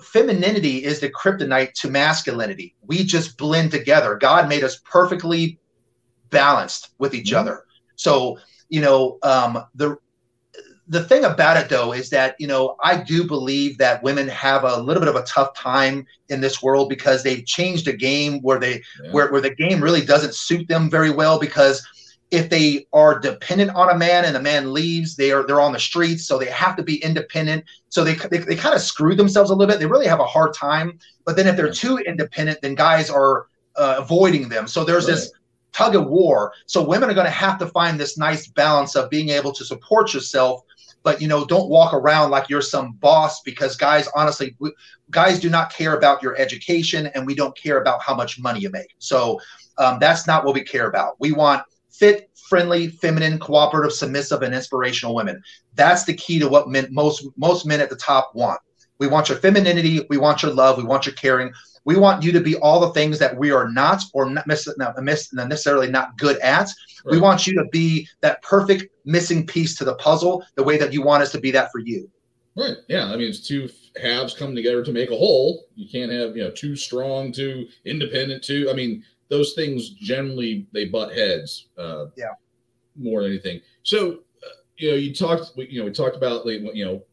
femininity is the kryptonite to masculinity. We just blend together. God made us perfectly balanced with each other. So the thing about it, though, is that, I do believe that women have a little bit of a tough time in this world, because they've changed a game where where the game really doesn't suit them very well, because if they are dependent on a man and the man leaves, they're on the streets, so they have to be independent. So they kind of screw themselves a little bit. They really have a hard time. But then if they're too independent, then guys are avoiding them. So there's this tug of war. So women are going to have to find this nice balance of being able to support yourself, but don't walk around like you're some boss, because guys, honestly, guys do not care about your education, and we don't care about how much money you make. So that's not what we care about. We want fit, friendly, feminine, cooperative, submissive, and inspirational women. That's the key to what most men at the top want. We want your femininity. We want your love. We want your caring. We want you to be all the things that we are not, or not necessarily not good at. Right. We want you to be that perfect missing piece to the puzzle, the way that you want us to be that for you. Right. Yeah. I mean, it's two halves come together to make a whole. You can't have, too strong, too independent, too. I mean, those things generally, they butt heads. More than anything. So, we talked about,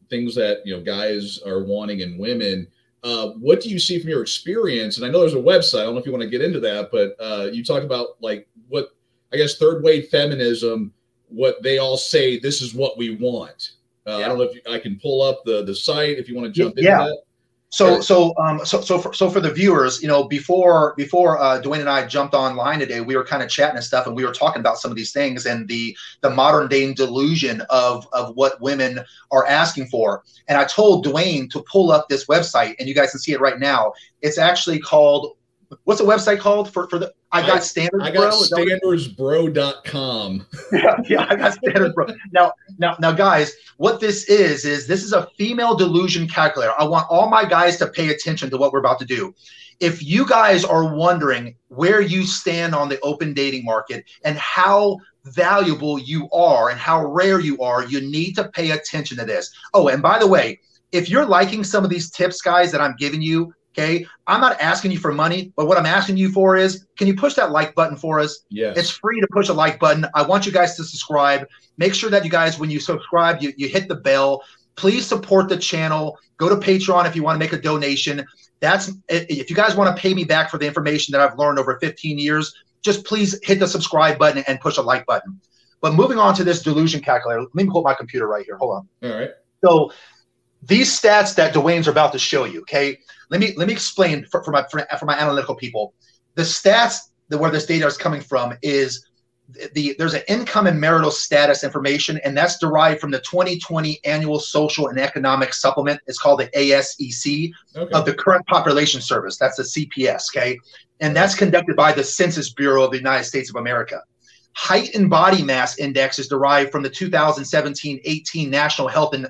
things that, guys are wanting in women. What do you see from your experience? And I know there's a website. I don't know if you want to get into that, but you talk about what, I guess, third wave feminism, what they all say, this is what we want. I don't know if I can pull up the site if you want to jump into that. So for the viewers, before Dwayne and I jumped online today, we were kind of chatting and stuff, and we were talking about some of these things and the modern day delusion of what women are asking for. And I told Dwayne to pull up this website, and you guys can see it right now. It's actually called, what's the website called for the I got Standards Bro? I got standardsbro.com. Yeah, I got Standards Bro. Now, guys, what this is this is a female delusion calculator. I want all my guys to pay attention to what we're about to do. If you guys are wondering where you stand on the open dating market and how valuable you are and how rare you are, you need to pay attention to this. Oh, and by the way, if you're liking some of these tips, guys, that I'm giving you, okay, I'm not asking you for money, but what I'm asking you for is, can you push that like button for us? Yes. It's free to push a like button. I want you guys to subscribe. Make sure that you guys, when you subscribe, you hit the bell. Please support the channel. Go to Patreon if you want to make a donation. If you guys want to pay me back for the information that I've learned over 15 years, just please hit the subscribe button and push a like button. But moving on to this delusion calculator, let me pull up my computer right here. Hold on. All right. So these stats that Dwayne's about to show you, okay, let me explain for my analytical people. The stats where this data is coming from is there's an income and marital status information, and that's derived from the 2020 Annual Social and Economic Supplement. It's called the ASEC of the Current Population Service. That's the CPS, okay? And that's conducted by the Census Bureau of the United States of America. Height and body mass index is derived from the 2017-18 National Health and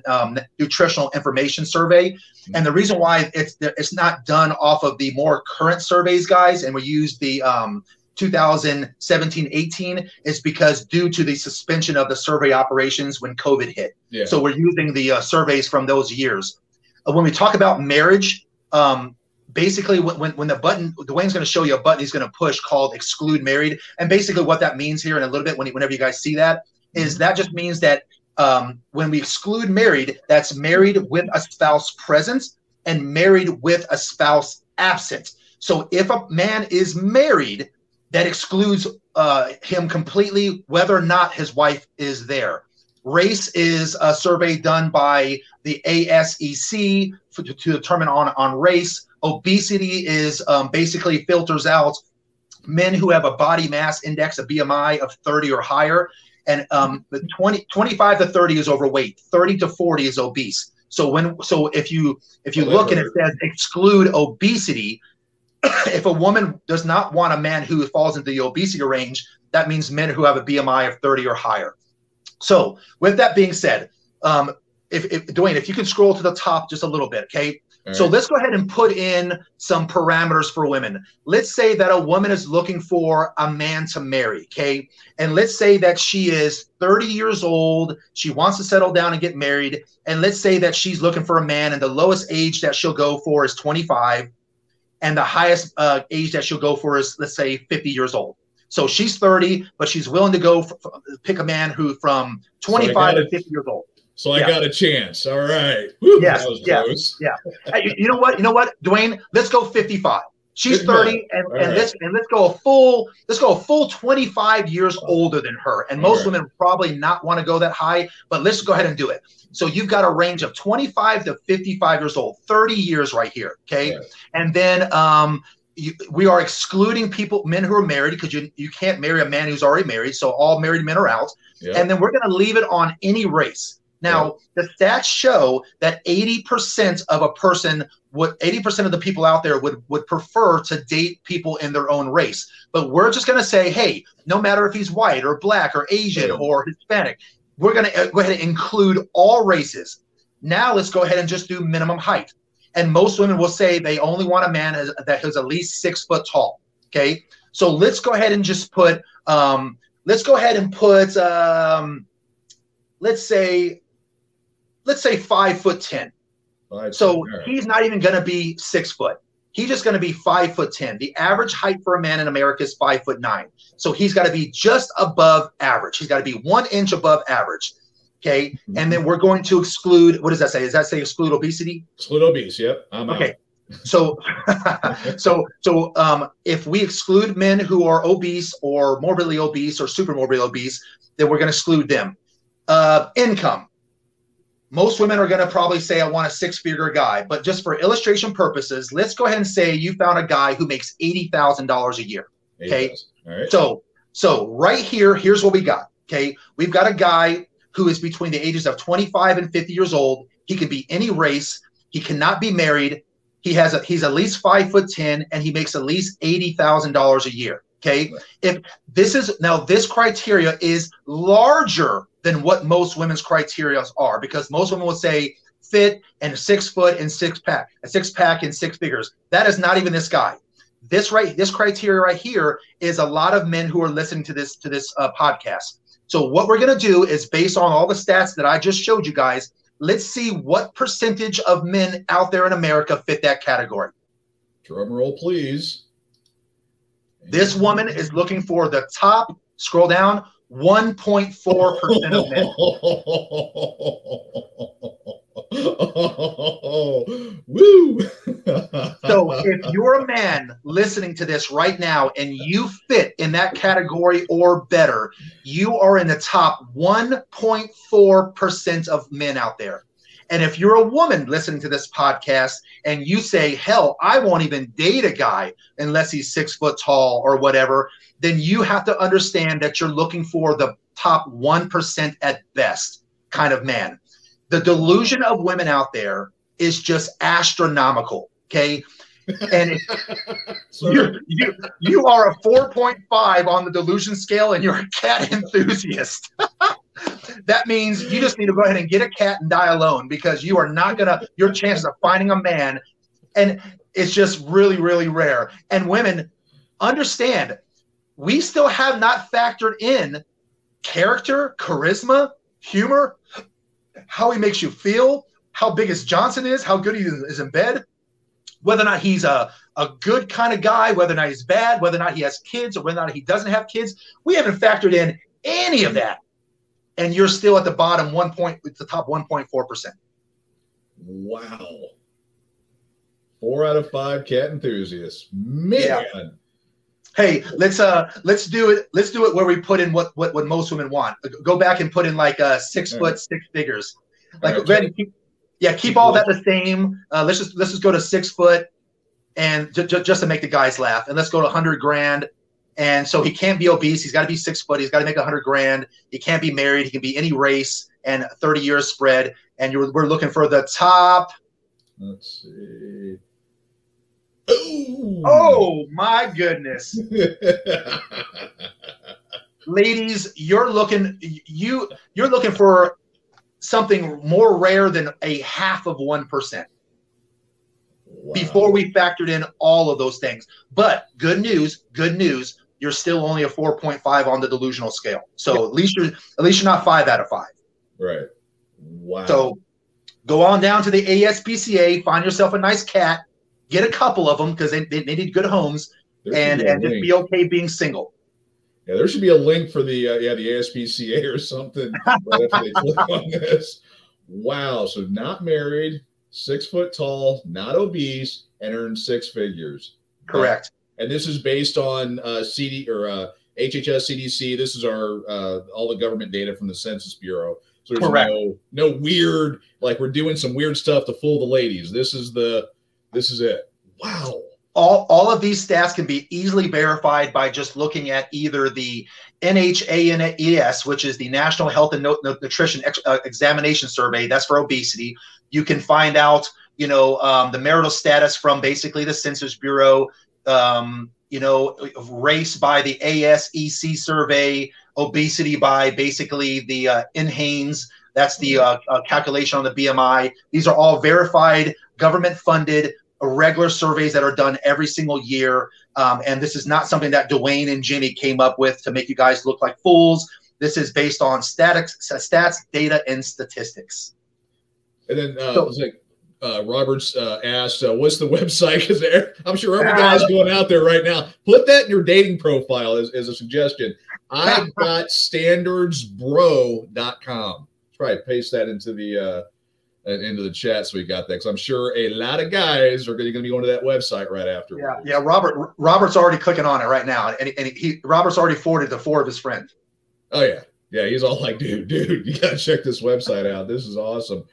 Nutritional Information Survey. And the reason why it's not done off of the more current surveys, guys, and we use the 2017-18 is because due to the suspension of the survey operations when COVID hit. Yeah. So we're using the surveys from those years. When we talk about marriage, basically when the button, Dwayne's going to show you a button he's going to push called exclude married. And basically what that means here in a little bit, whenever you guys see that, is that just means that when we exclude married, that's married with a spouse present and married with a spouse absent. So if a man is married, that excludes him completely, whether or not his wife is there. Race is a survey done by the ASEC to determine on race. Obesity is basically filters out men who have a body mass index, a BMI of 30 or higher. And the 25 to 30 is overweight. 30 to 40 is obese. So if you look and it says exclude obesity, if a woman does not want a man who falls into the obesity range, that means men who have a BMI of 30 or higher. So with that being said, if Dwayne, if you can scroll to the top just a little bit, okay? All so right. Let's go ahead and put in some parameters for women. Let's say that a woman is looking for a man to marry, okay? And let's say that she is 30 years old. She wants to settle down and get married. And let's say that she's looking for a man, and the lowest age that she'll go for is 25. And the highest age that she'll go for is, let's say, 50 years old. So she's 30, but she's willing to go pick a man who from 25 to 50 years old. So I got a chance. All right. Whew, yes. Yeah. Hey, you know what, Dwayne? Let's go 55. She's 30, and let's go a full 25 years older than her. And most women probably not want to go that high, but let's go ahead and do it. So you've got a range of 25 to 55 years old, 30 years right here. Okay. Right. And then we are excluding men who are married, because you can't marry a man who's already married. So all married men are out. Yep. And then we're going to leave it on any race. Now, the stats show that 80% of the people out there would prefer to date people in their own race. But we're just going to say, hey, no matter if he's white or black or Asian or Hispanic, we're going to go ahead and include all races. Now let's go ahead and just do minimum height. And most women will say they only want a man that is at least 6 foot tall. Okay, so let's go ahead and just put let's say 5'10". So he's not even going to be 6 foot. He's just going to be 5'10". The average height for a man in America is 5'9". So he's got to be just above average. He's got to be 1 inch above average. Okay. Mm-hmm. And then we're going to exclude, what does that say? Does that say exclude obesity? Exclude obese. Yep. Okay. So, if we exclude men who are obese or morbidly obese or super morbidly obese, then we're going to exclude them. Income. Most women are going to probably say, I want a 6-figure guy. But just for illustration purposes, let's go ahead and say you found a guy who makes $80,000 a year. Okay. All right. So right here, here's what we got. Okay. We've got a guy who is between the ages of 25 and 50 years old. He can be any race. He cannot be married. He's at least 5'10", and he makes at least $80,000 a year. Okay. If this criteria is larger than what most women's criteria are, because most women will say fit and 6 foot and 6-pack, a 6-pack and 6 figures. That is not even this guy. This criteria right here is a lot of men who are listening to this podcast. So what we're going to do is, based on all the stats that I just showed you guys, let's see what percentage of men out there in America fit that category. Drum roll, please. This woman is looking for the top, scroll down, 1.4% of men. Woo! So if you're a man listening to this right now and you fit in that category or better, you are in the top 1.4% of men out there. And if you're a woman listening to this podcast and you say, hell, I won't even date a guy unless he's 6 foot tall or whatever, then you have to understand that you're looking for the top 1% at best kind of man. The delusion of women out there is just astronomical, okay? And you are a 4.5 on the delusion scale, and you're a cat enthusiast. That means you just need to go ahead and get a cat and die alone, because you are not your chances of finding a man, and it's just really, really rare. And women, understand, we still have not factored in character, charisma, humor, how he makes you feel, how big his Johnson is, how good he is in bed. whether or not he's a good kind of guy, whether or not he's bad, whether or not he has kids, or whether or not he doesn't have kids. We haven't factored in any of that. And you're still at the bottom the top 1.4%. Wow. 4 out of 5 cat enthusiasts. Man. Yeah. Hey, let's do it. Let's do it where we put in what most women want. Go back and put in like 6 foot, 6 figures. Like, right. Keep all that the same. Let's just go to 6 foot, and just to make the guys laugh. And let's go to 100 grand. And so he can't be obese. He's got to be 6 foot. He's got to make 100 grand. He can't be married. He can be any race and 30 years spread. And we're looking for the top. Let's see. Ooh. Oh my goodness. Ladies, you're looking for something more rare than a half of 1%. Wow. Before we factored in all of those things. But good news, you're still only a 4.5 on the delusional scale. So at least you're not 5 out of 5. Right. Wow. So go on down to the ASPCA, find yourself a nice cat, get a couple of them because they need good homes, and just be okay being single. Yeah, there should be a link for the ASPCA or something right after they click on this. Wow. So not married, 6 foot tall, not obese, and earned 6 figures. Correct. And this is based on HHS CDC. This is our all the government data from the Census Bureau. So there's no weird, like we're doing some weird stuff to fool the ladies. This is it. Wow. All of these stats can be easily verified by just looking at either the NHANES, which is the National Health and Nutrition Examination Survey. That's for obesity. You can find out, the marital status from basically the Census Bureau, race by the ASEC survey, obesity by basically the NHANES. That's the calculation on the BMI. These are all verified, government-funded, regular surveys that are done every single year. And this is not something that Dwayne and Jimmy came up with to make you guys look like fools. This is based on stats, data, and statistics. And then Roberts asked, what's the website? Because I'm sure every guy's going out there right now. Put that in your dating profile as a suggestion. I've got standardsbro.com. Right, paste that into the chat so we got that, because I'm sure a lot of guys are going to be going to that website right after. Yeah. Robert's already clicking on it right now, and Robert's already forwarded to 4 of his friends. Oh yeah. He's all like, dude, you got to check this website out. This is awesome.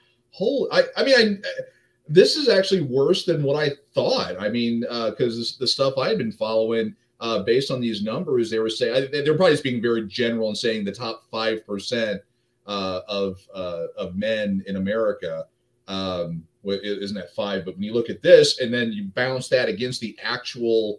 This is actually worse than what I thought. I mean, because the stuff I had been following, based on these numbers, they were saying they're probably just being very general and saying the top 5% of men in America isn't that 5, but when you look at this and then you bounce that against the actual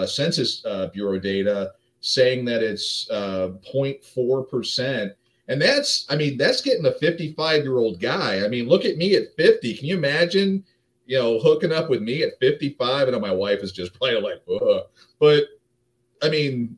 Census Bureau data saying that it's 0.4%, and that's getting a 55-year-old guy. I mean, look at me at 50. Can you imagine, hooking up with me at 55? I know my wife is just probably like, ugh. But I mean,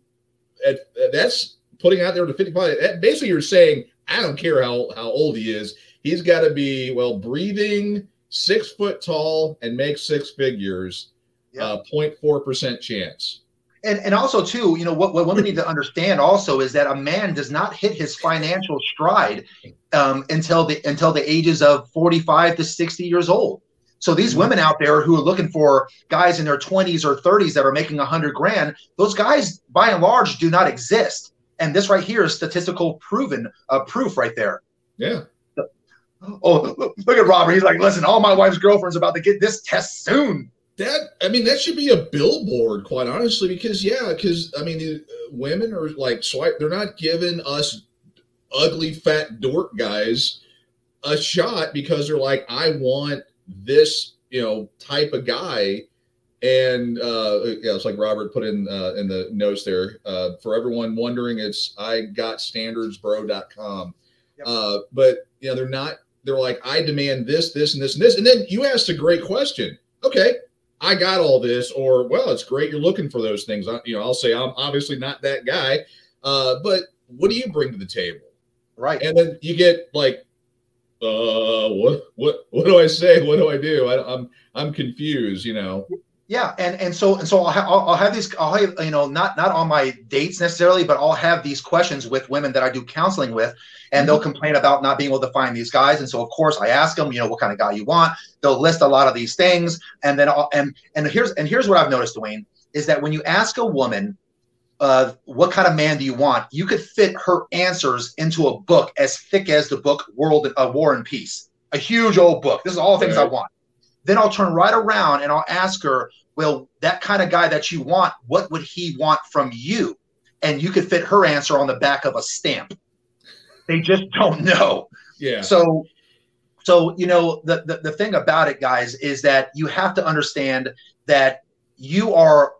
that's putting out there to 55. Basically, you're saying, I don't care how old he is. He's got to be, breathing, 6 foot tall, and make 6 figures. 0.4% chance. And also too, what women need to understand also is that a man does not hit his financial stride until the ages of 45 to 60 years old. So these women out there who are looking for guys in their 20s or 30s that are making 100 grand, those guys by and large do not exist. And this right here is statistical proof right there. Yeah. Oh, look at Robert. He's like, listen, all my wife's girlfriend's about to get this test soon. That should be a billboard, quite honestly, because the women are like they're not giving us ugly fat dork guys a shot because they're like, I want this, type of guy. And it's like Robert put in the notes there, for everyone wondering, it's IGotStandardsBro.com. Yep. But they're like, I demand this, this, and this, and this. And then you asked a great question. Okay, I got all this, or, well, it's great you're looking for those things. I'll say I'm obviously not that guy, but what do you bring to the table? Right. And then you get like What do I say? What do I do? I'm confused, you know. Yeah, and so I'll have these, you know, not on my dates necessarily, but I'll have these questions with women that I do counseling with, and they'll complain about not being able to find these guys. And so of course I ask them, you know, what kind of guy you want. They'll list a lot of these things, and then here's what I've noticed, Dwayne, is that when you ask a woman, what kind of man do you want, you could fit her answers into a book as thick as the book War and Peace, a huge old book. This is all the things I want. Then I'll turn right around and I'll ask her, well, that kind of guy that you want, what would he want from you? And you could fit her answer on the back of a stamp. They just don't know. Yeah. So you know, the thing about it, guys, is that you have to understand that you are,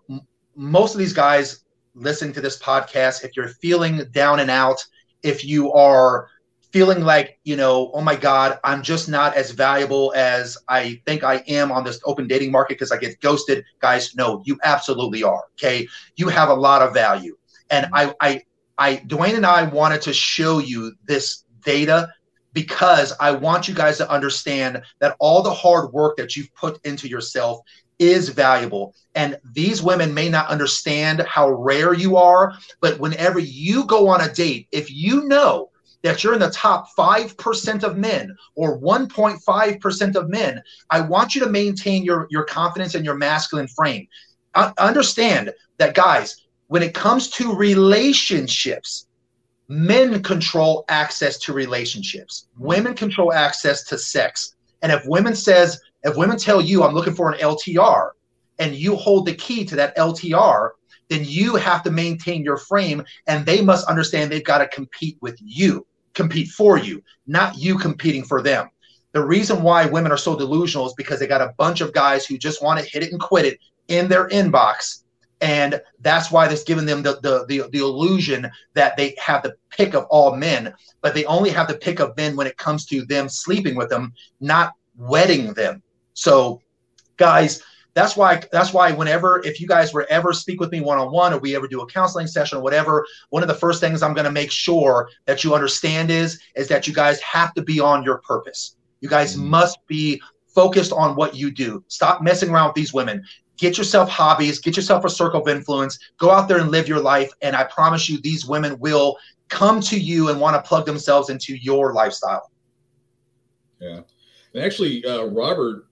most of these guys listening to this podcast, if you're feeling down and out, if you are feeling like, you know, oh my God, I'm just not as valuable as I think I am on this open dating market because I get ghosted. Guys, no, you absolutely are. Okay. You have a lot of value. And Dwayne and I wanted to show you this data because I want you guys to understand that all the hard work that you've put into yourself is valuable. And these women may not understand how rare you are, but whenever you go on a date, if you know that you're in the top 5% of men or 1.5% of men, I want you to maintain your confidence and your masculine frame. Understand that, guys, when it comes to relationships, men control access to relationships. Women control access to sex. And if women tell you, I'm looking for an LTR, and you hold the key to that LTR, then you have to maintain your frame, and they must understand they've got to compete for you, not you competing for them. The reason why women are so delusional is because they got a bunch of guys who just want to hit it and quit it in their inbox. And that's why that's given them the illusion that they have the pick of all men, but they only have the pick of men when it comes to them sleeping with them, not wedding them. So guys, that's why whenever, if you guys were ever speak with me one-on-one, or we ever do a counseling session or whatever, one of the first things I'm going to make sure that you understand is that you guys have to be on your purpose. You guys must be focused on what you do. Stop messing around with these women. Get yourself hobbies, get yourself a circle of influence, go out there and live your life. And I promise you, these women will come to you and want to plug themselves into your lifestyle. Yeah. And actually, Robert,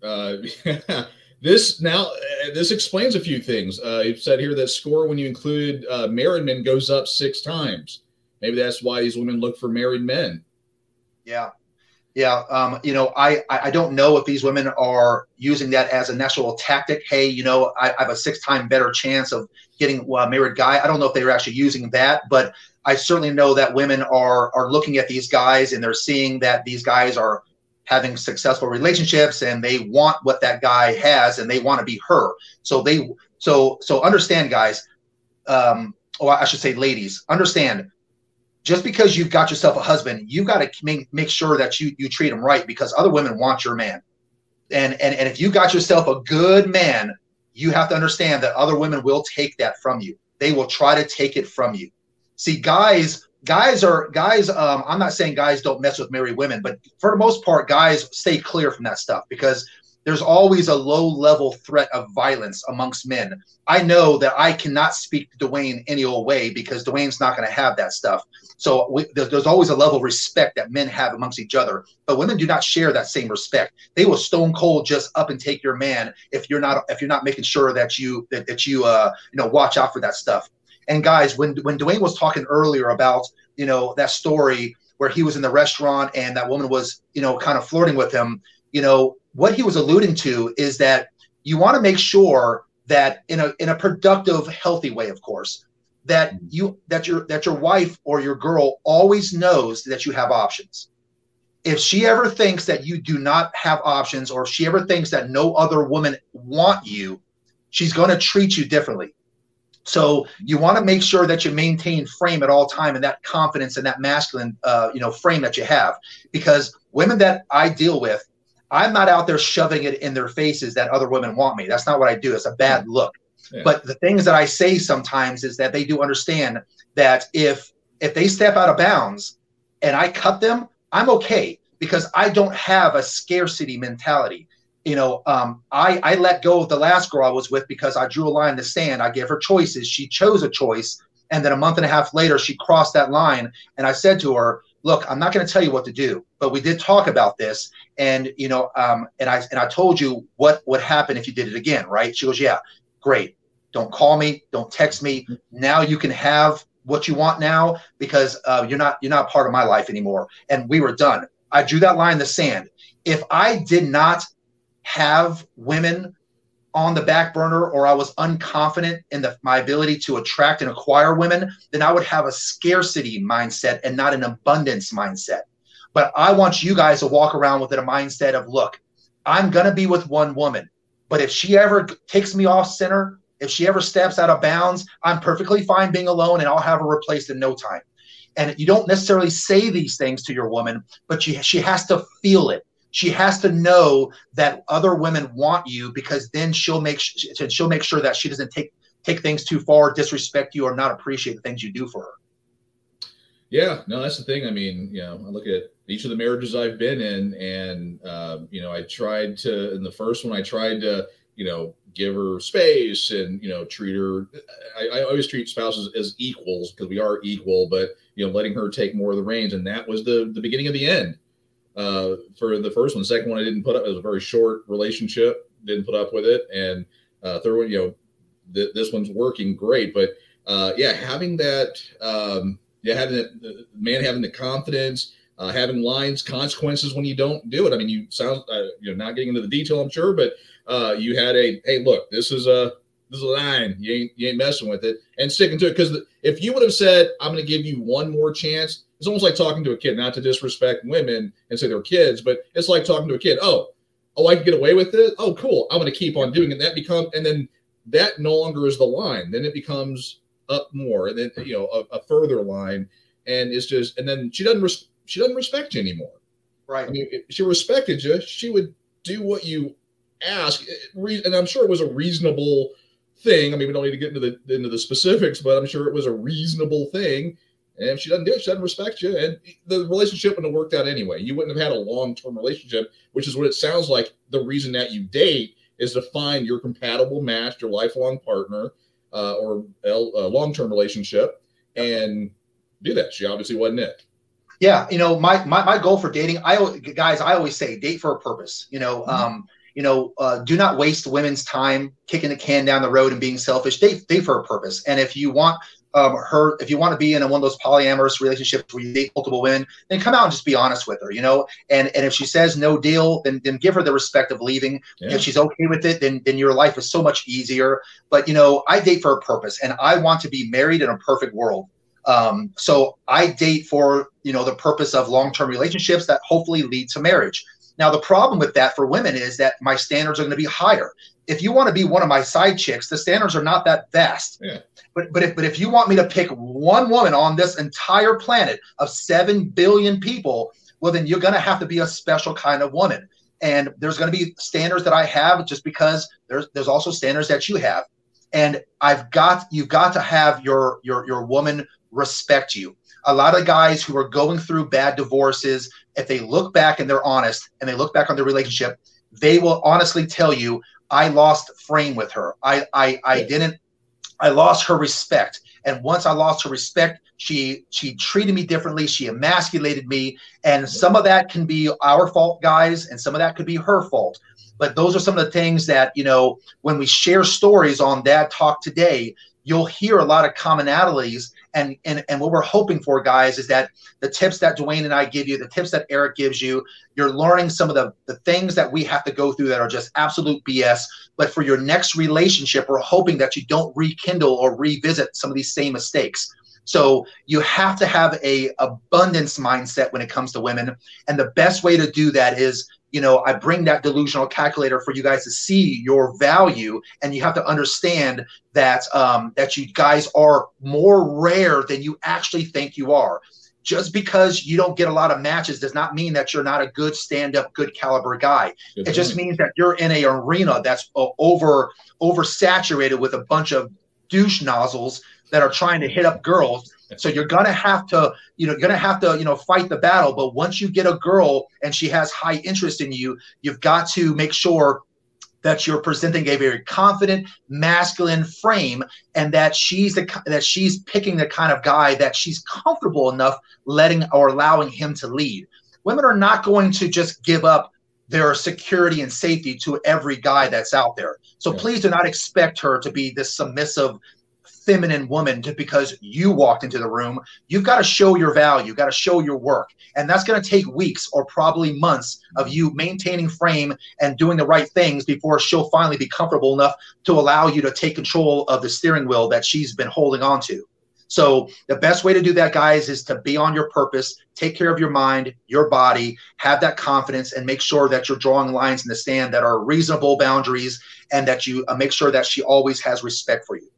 this explains a few things. You said here that score when you included married men goes up 6 times. Maybe that's why these women look for married men. Yeah. Yeah. You know, I don't know if these women are using that as a natural tactic. Hey, you know, I have a 6-time better chance of getting a married guy. I don't know if they're actually using that, but I certainly know that women are looking at these guys and they're seeing that these guys are having successful relationships and they want what that guy has and they want to be her. So understand, guys, or I should say ladies, understand, just because you've got yourself a husband, you've got to make sure that you treat him right, because other women want your man. And if you got yourself a good man, you have to understand that other women will take that from you. They will try to take it from you. See, guys, I'm not saying guys don't mess with married women, but for the most part, guys stay clear from that stuff, because there's always a low-level threat of violence amongst men. I know that I cannot speak to Dwayne any old way, because Dwayne's not going to have that stuff. So there's always a level of respect that men have amongst each other, but women do not share that same respect. They will stone cold just up and take your man if you're not making sure that you watch out for that stuff. And guys, when Dwayne was talking earlier about, you know, that story where he was in the restaurant and that woman was, you know, kind of flirting with him, you know, what he was alluding to is that you want to make sure that in a productive, healthy way, of course, that your wife or your girl always knows that you have options. If she ever thinks that you do not have options, or if she ever thinks that no other woman want you, she's going to treat you differently. So you want to make sure that you maintain frame at all time, and that confidence and that masculine, frame that you have, because women that I deal with, I'm not out there shoving it in their faces that other women want me. That's not what I do. It's a bad look. Yeah. But the things that I say sometimes is that they do understand that if they step out of bounds and I cut them, I'm okay, because I don't have a scarcity mentality. I let go of the last girl I was with because I drew a line in the sand. I gave her choices. She chose a choice. And then a month and a half later, she crossed that line. And I said to her, look, I'm not going to tell you what to do, but we did talk about this. And, and I told you what would happen if you did it again, right? She goes, yeah, great. Don't call me. Don't text me. Now you can have what you want now, because you're not part of my life anymore. And we were done. I drew that line in the sand. If I did not have women on the back burner, or I was unconfident in my ability to attract and acquire women, then I would have a scarcity mindset and not an abundance mindset. But I want you guys to walk around with a mindset of, look, I'm going to be with one woman, but if she ever takes me off center, if she ever steps out of bounds, I'm perfectly fine being alone, and I'll have her replaced in no time. And you don't necessarily say these things to your woman, but she has to feel it. She has to know that other women want you, because then she'll make sure that she doesn't take things too far, disrespect you, or not appreciate the things you do for her. Yeah, no, that's the thing. I mean, I look at each of the marriages I've been in, and I tried to, in the first one, I tried to, give her space and, treat her. I always treat spouses as equals, because we are equal, but, letting her take more of the reins. And that was the beginning of the end. For the first one. The second one, I didn't put up. It was a very short relationship. Didn't put up with it. And third one, this one's working great. But having that, having the man having the confidence, having lines, consequences when you don't do it. I mean, you sound, not getting into the detail, I'm sure, but you had hey, look, this is a line. You ain't messing with it, and sticking to it. Because if you would have said, I'm going to give you one more chance, it's almost like talking to a kid, not to disrespect women and say they're kids, but it's like talking to a kid. Oh, I can get away with it. Oh, cool. I'm going to keep on doing it. And then that no longer is the line. Then it becomes up more, and then, a further line. And it's just, and then she doesn't respect you anymore. Right. I mean, if she respected you, she would do what you ask. And I'm sure it was a reasonable thing. I mean, we don't need to get into the specifics, but I'm sure it was a reasonable thing. And if she doesn't do it, she doesn't respect you. And the relationship wouldn't have worked out anyway. You wouldn't have had a long-term relationship, which is what it sounds like. The reason that you date is to find your compatible match, your lifelong partner, or a long-term relationship, and do that. She obviously wasn't it. Yeah. My goal for dating, I always say date for a purpose, do not waste women's time kicking the can down the road and being selfish. Date for a purpose. And if you want if you want to be in one of those polyamorous relationships where you date multiple women, then come out and just be honest with her, and if she says no deal, then give her the respect of leaving. Yeah. If she's okay with it, then your life is so much easier. But, I date for a purpose, and I want to be married in a perfect world. So I date for, the purpose of long-term relationships that hopefully lead to marriage. Now, the problem with that for women is that my standards are going to be higher. If you want to be one of my side chicks, the standards are not that vast. Yeah. But if you want me to pick one woman on this entire planet of 7 billion people, well, then you're going to have to be a special kind of woman. And there's going to be standards that I have, just because there's also standards that you have. And you've got to have your woman respect you. A lot of guys who are going through bad divorces, if they look back and they're honest and they look back on their relationship, they will honestly tell you, I lost frame with her. I lost her respect. And once I lost her respect, she treated me differently. She emasculated me. And some of that can be our fault, guys, and some of that could be her fault. But those are some of the things that, when we share stories on Dad Talk Today, you'll hear a lot of commonalities. And what we're hoping for, guys, is that the tips that Dwayne and I give you, the tips that Eric gives you, you're learning some of the things that we have to go through that are just absolute BS. But for your next relationship, we're hoping that you don't rekindle or revisit some of these same mistakes. So you have to have a abundance mindset when it comes to women. And the best way to do that is, I bring that delusional calculator for you guys to see your value. And you have to understand that, that you guys are more rare than you actually think you are. Just because you don't get a lot of matches does not mean that you're not a good stand-up, good caliber guy. It just means that you're in an arena that's oversaturated with a bunch of douche nozzles that are trying to hit up girls. So you're gonna have to, fight the battle. But once you get a girl and she has high interest in you, you've got to make sure that you're presenting a very confident, masculine frame, and that she's picking the kind of guy that she's comfortable enough letting or allowing him to lead. Women are not going to just give up their security and safety to every guy that's out there. So please do not expect her to be this submissive, feminine woman just because you walked into the room. You've got to show your value, you've got to show your work. And that's going to take weeks or probably months of you maintaining frame and doing the right things before she'll finally be comfortable enough to allow you to take control of the steering wheel that she's been holding on to. So the best way to do that, guys, is to be on your purpose, take care of your mind, your body, have that confidence, and make sure that you're drawing lines in the sand that are reasonable boundaries, and that you make sure that she always has respect for you.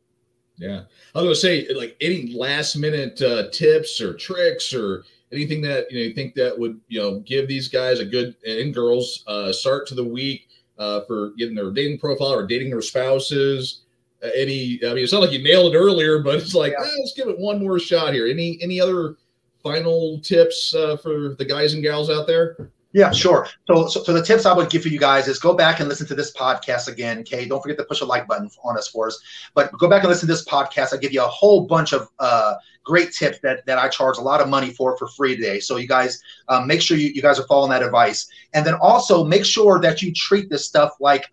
Yeah. I was going to say, like, any last minute tips or tricks or anything that, you think that would, give these guys a good, and girls, start to the week for getting their dating profile or dating their spouses. It's not like you nailed it earlier, but it's like, let's give it one more shot here. Any other final tips for the guys and gals out there? Yeah, sure. So the tips I would give for you guys is go back and listen to this podcast again. Okay, don't forget to push a like button on us for us. But go back and listen to this podcast. I give you a whole bunch of great tips that I charge a lot of money for free today. So you guys make sure you guys are following that advice, and then also make sure that you treat this stuff like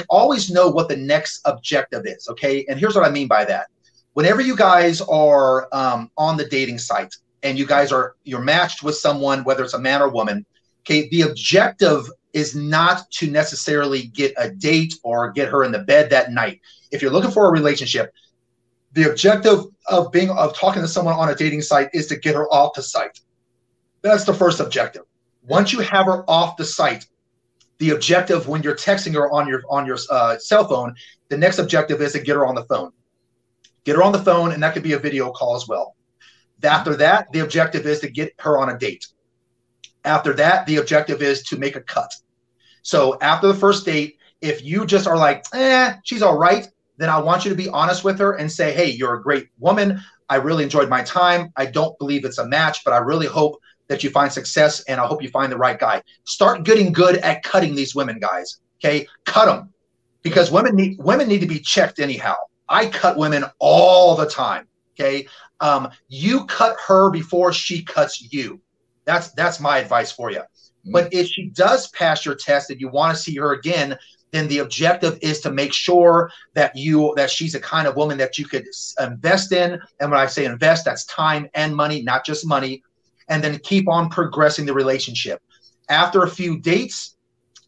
always know what the next objective is. Okay, and here's what I mean by that. Whenever you guys are on the dating site and you're matched with someone, whether it's a man or woman. Okay, the objective is not to necessarily get a date or get her in the bed that night. If you're looking for a relationship, the objective of talking to someone on a dating site is to get her off the site. That's the first objective. Once you have her off the site, the objective when you're texting her on your cell phone, the next objective is to get her on the phone. Get her on the phone, and that could be a video call as well. After that, the objective is to get her on a date. After that, the objective is to make a cut. So after the first date, if you just are like, she's all right, then I want you to be honest with her and say, hey, you're a great woman. I really enjoyed my time. I don't believe it's a match, but I really hope that you find success, and I hope you find the right guy. Start getting good at cutting these women, guys. Okay, cut them, because women need to be checked anyhow. I cut women all the time. Okay, you cut her before she cuts you. That's my advice for you. But if she does pass your test and you want to see her again, then the objective is to make sure that she's the kind of woman that you could invest in. And when I say invest, that's time and money, not just money. And then keep on progressing the relationship. After a few dates,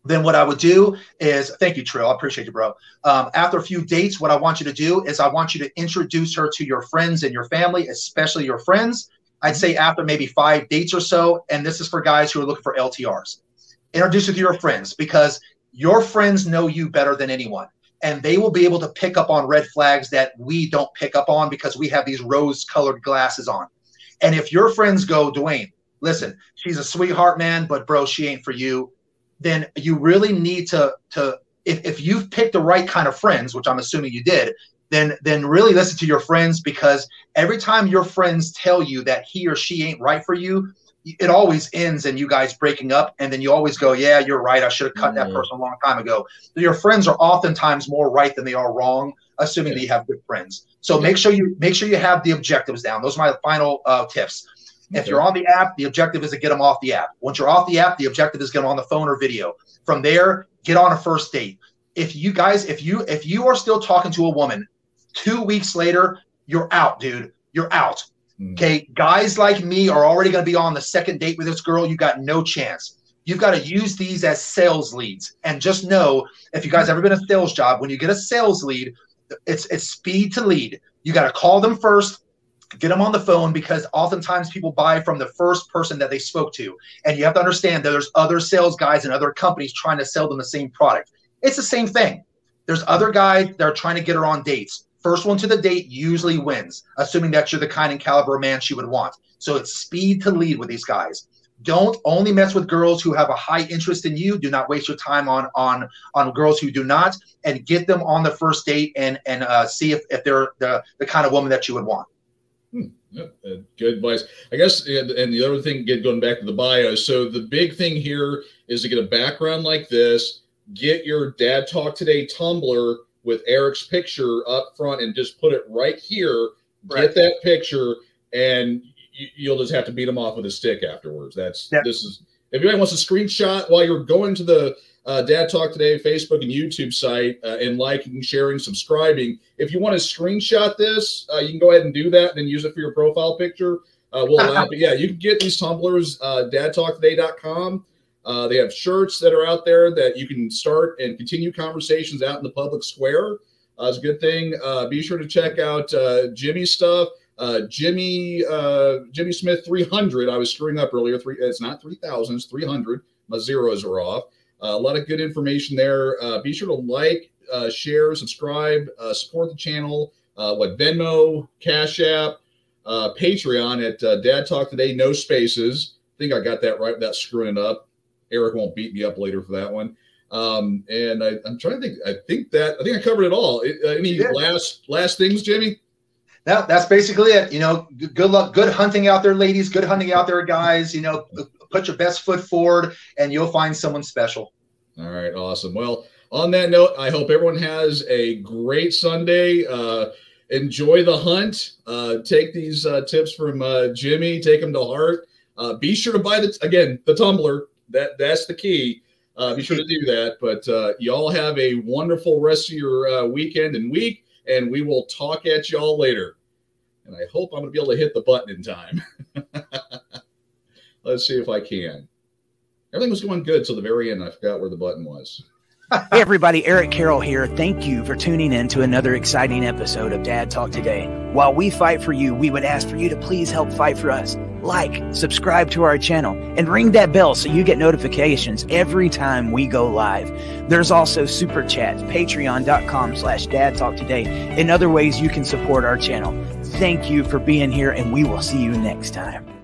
then what I would do is, thank you, Trill, I appreciate you, bro. After a few dates, what I want you to do is I want you to introduce her to your friends and your family, especially your friends. I'd say after maybe 5 dates or so, and this is for guys who are looking for LTRs. Introduce her to your friends, because your friends know you better than anyone, and they will be able to pick up on red flags that we don't pick up on because we have these rose-colored glasses on. And if your friends go, Dwayne, listen, she's a sweetheart, man, but bro, she ain't for you, then you really need to if you've picked the right kind of friends, which I'm assuming you did, then really listen to your friends, because every time your friends tell you that he or she ain't right for you, it always ends in you guys breaking up, and then you always go, yeah, you're right, I should have cut that person a long time ago. Your friends are oftentimes more right than they are wrong, assuming that you have good friends. So make sure you have the objectives down. Those are my final tips. If you're on the app, the objective is to get them off the app. Once you're off the app, the objective is get them on the phone or video. From there, get on a first date. If you are still talking to a woman 2 weeks later, you're out, dude. You're out. Okay, guys like me are already going to be on the second date with this girl. You got no chance. You've got to use these as sales leads. And just know, if you guys ever been a sales job, when you get a sales lead, it's speed to lead. You got to call them first, get them on the phone, because oftentimes people buy from the first person that they spoke to. And you have to understand that there's other sales guys and other companies trying to sell them the same product. It's the same thing. There's other guys that are trying to get her on dates. First one to the date usually wins, assuming that you're the kind and caliber of man she would want. So it's speed to lead with these guys. Don't only mess with girls who have a high interest in you. Do not waste your time on girls who do not, and get them on the first date and see if they're the kind of woman that you would want. Yep, good advice. I guess, and the other thing, again, going back to the bio, so the big thing here is to get a background like this, get your Dad Talk Today Tumblr with Eric's picture up front and just put it right here, get that picture, and you'll just have to beat him off with a stick afterwards. This is, if anybody wants a screenshot while you're going to the Dad Talk Today Facebook and YouTube site and liking, sharing, subscribing. If you want to screenshot this, you can go ahead and do that and then use it for your profile picture. We'll allow, but yeah, you can get these tumblers, dadtalktoday.com. They have shirts that are out there that you can start and continue conversations out in the public square. It's a good thing. Be sure to check out Jimmy's stuff. Jimmy Smith 300. I was screwing up earlier. It's not 3,000. It's 300. My zeros are off. A lot of good information there. Be sure to like, share, subscribe, support the channel. Venmo, Cash App, Patreon at Dad Talk Today, no spaces. I think I got that right without screwing it up. Eric won't beat me up later for that one. And I'm trying to think. I think I covered it all. Any last things, Jimmy? No, that's basically it. You know, good luck, good hunting out there, ladies. Good hunting out there, guys. You know, put your best foot forward, and you'll find someone special. All right, awesome. Well, on that note, I hope everyone has a great Sunday. Enjoy the hunt. Take these tips from Jimmy. Take them to heart. Be sure to buy the tumbler. That's the key. Be sure to do that. But y'all have a wonderful rest of your weekend and week, and we will talk at y'all later. And I hope I'm going to be able to hit the button in time. Let's see if I can. Everything was going good till the very end. I forgot where the button was. Hey everybody, Eric Carroll here. Thank you for tuning in to another exciting episode of Dad Talk Today. While we fight for you, we would ask for you to please help fight for us. Like, subscribe to our channel, and ring that bell so you get notifications every time we go live. There's also Super Chats, patreon.com/dadtalktoday, and other ways you can support our channel. Thank you for being here, and we will see you next time.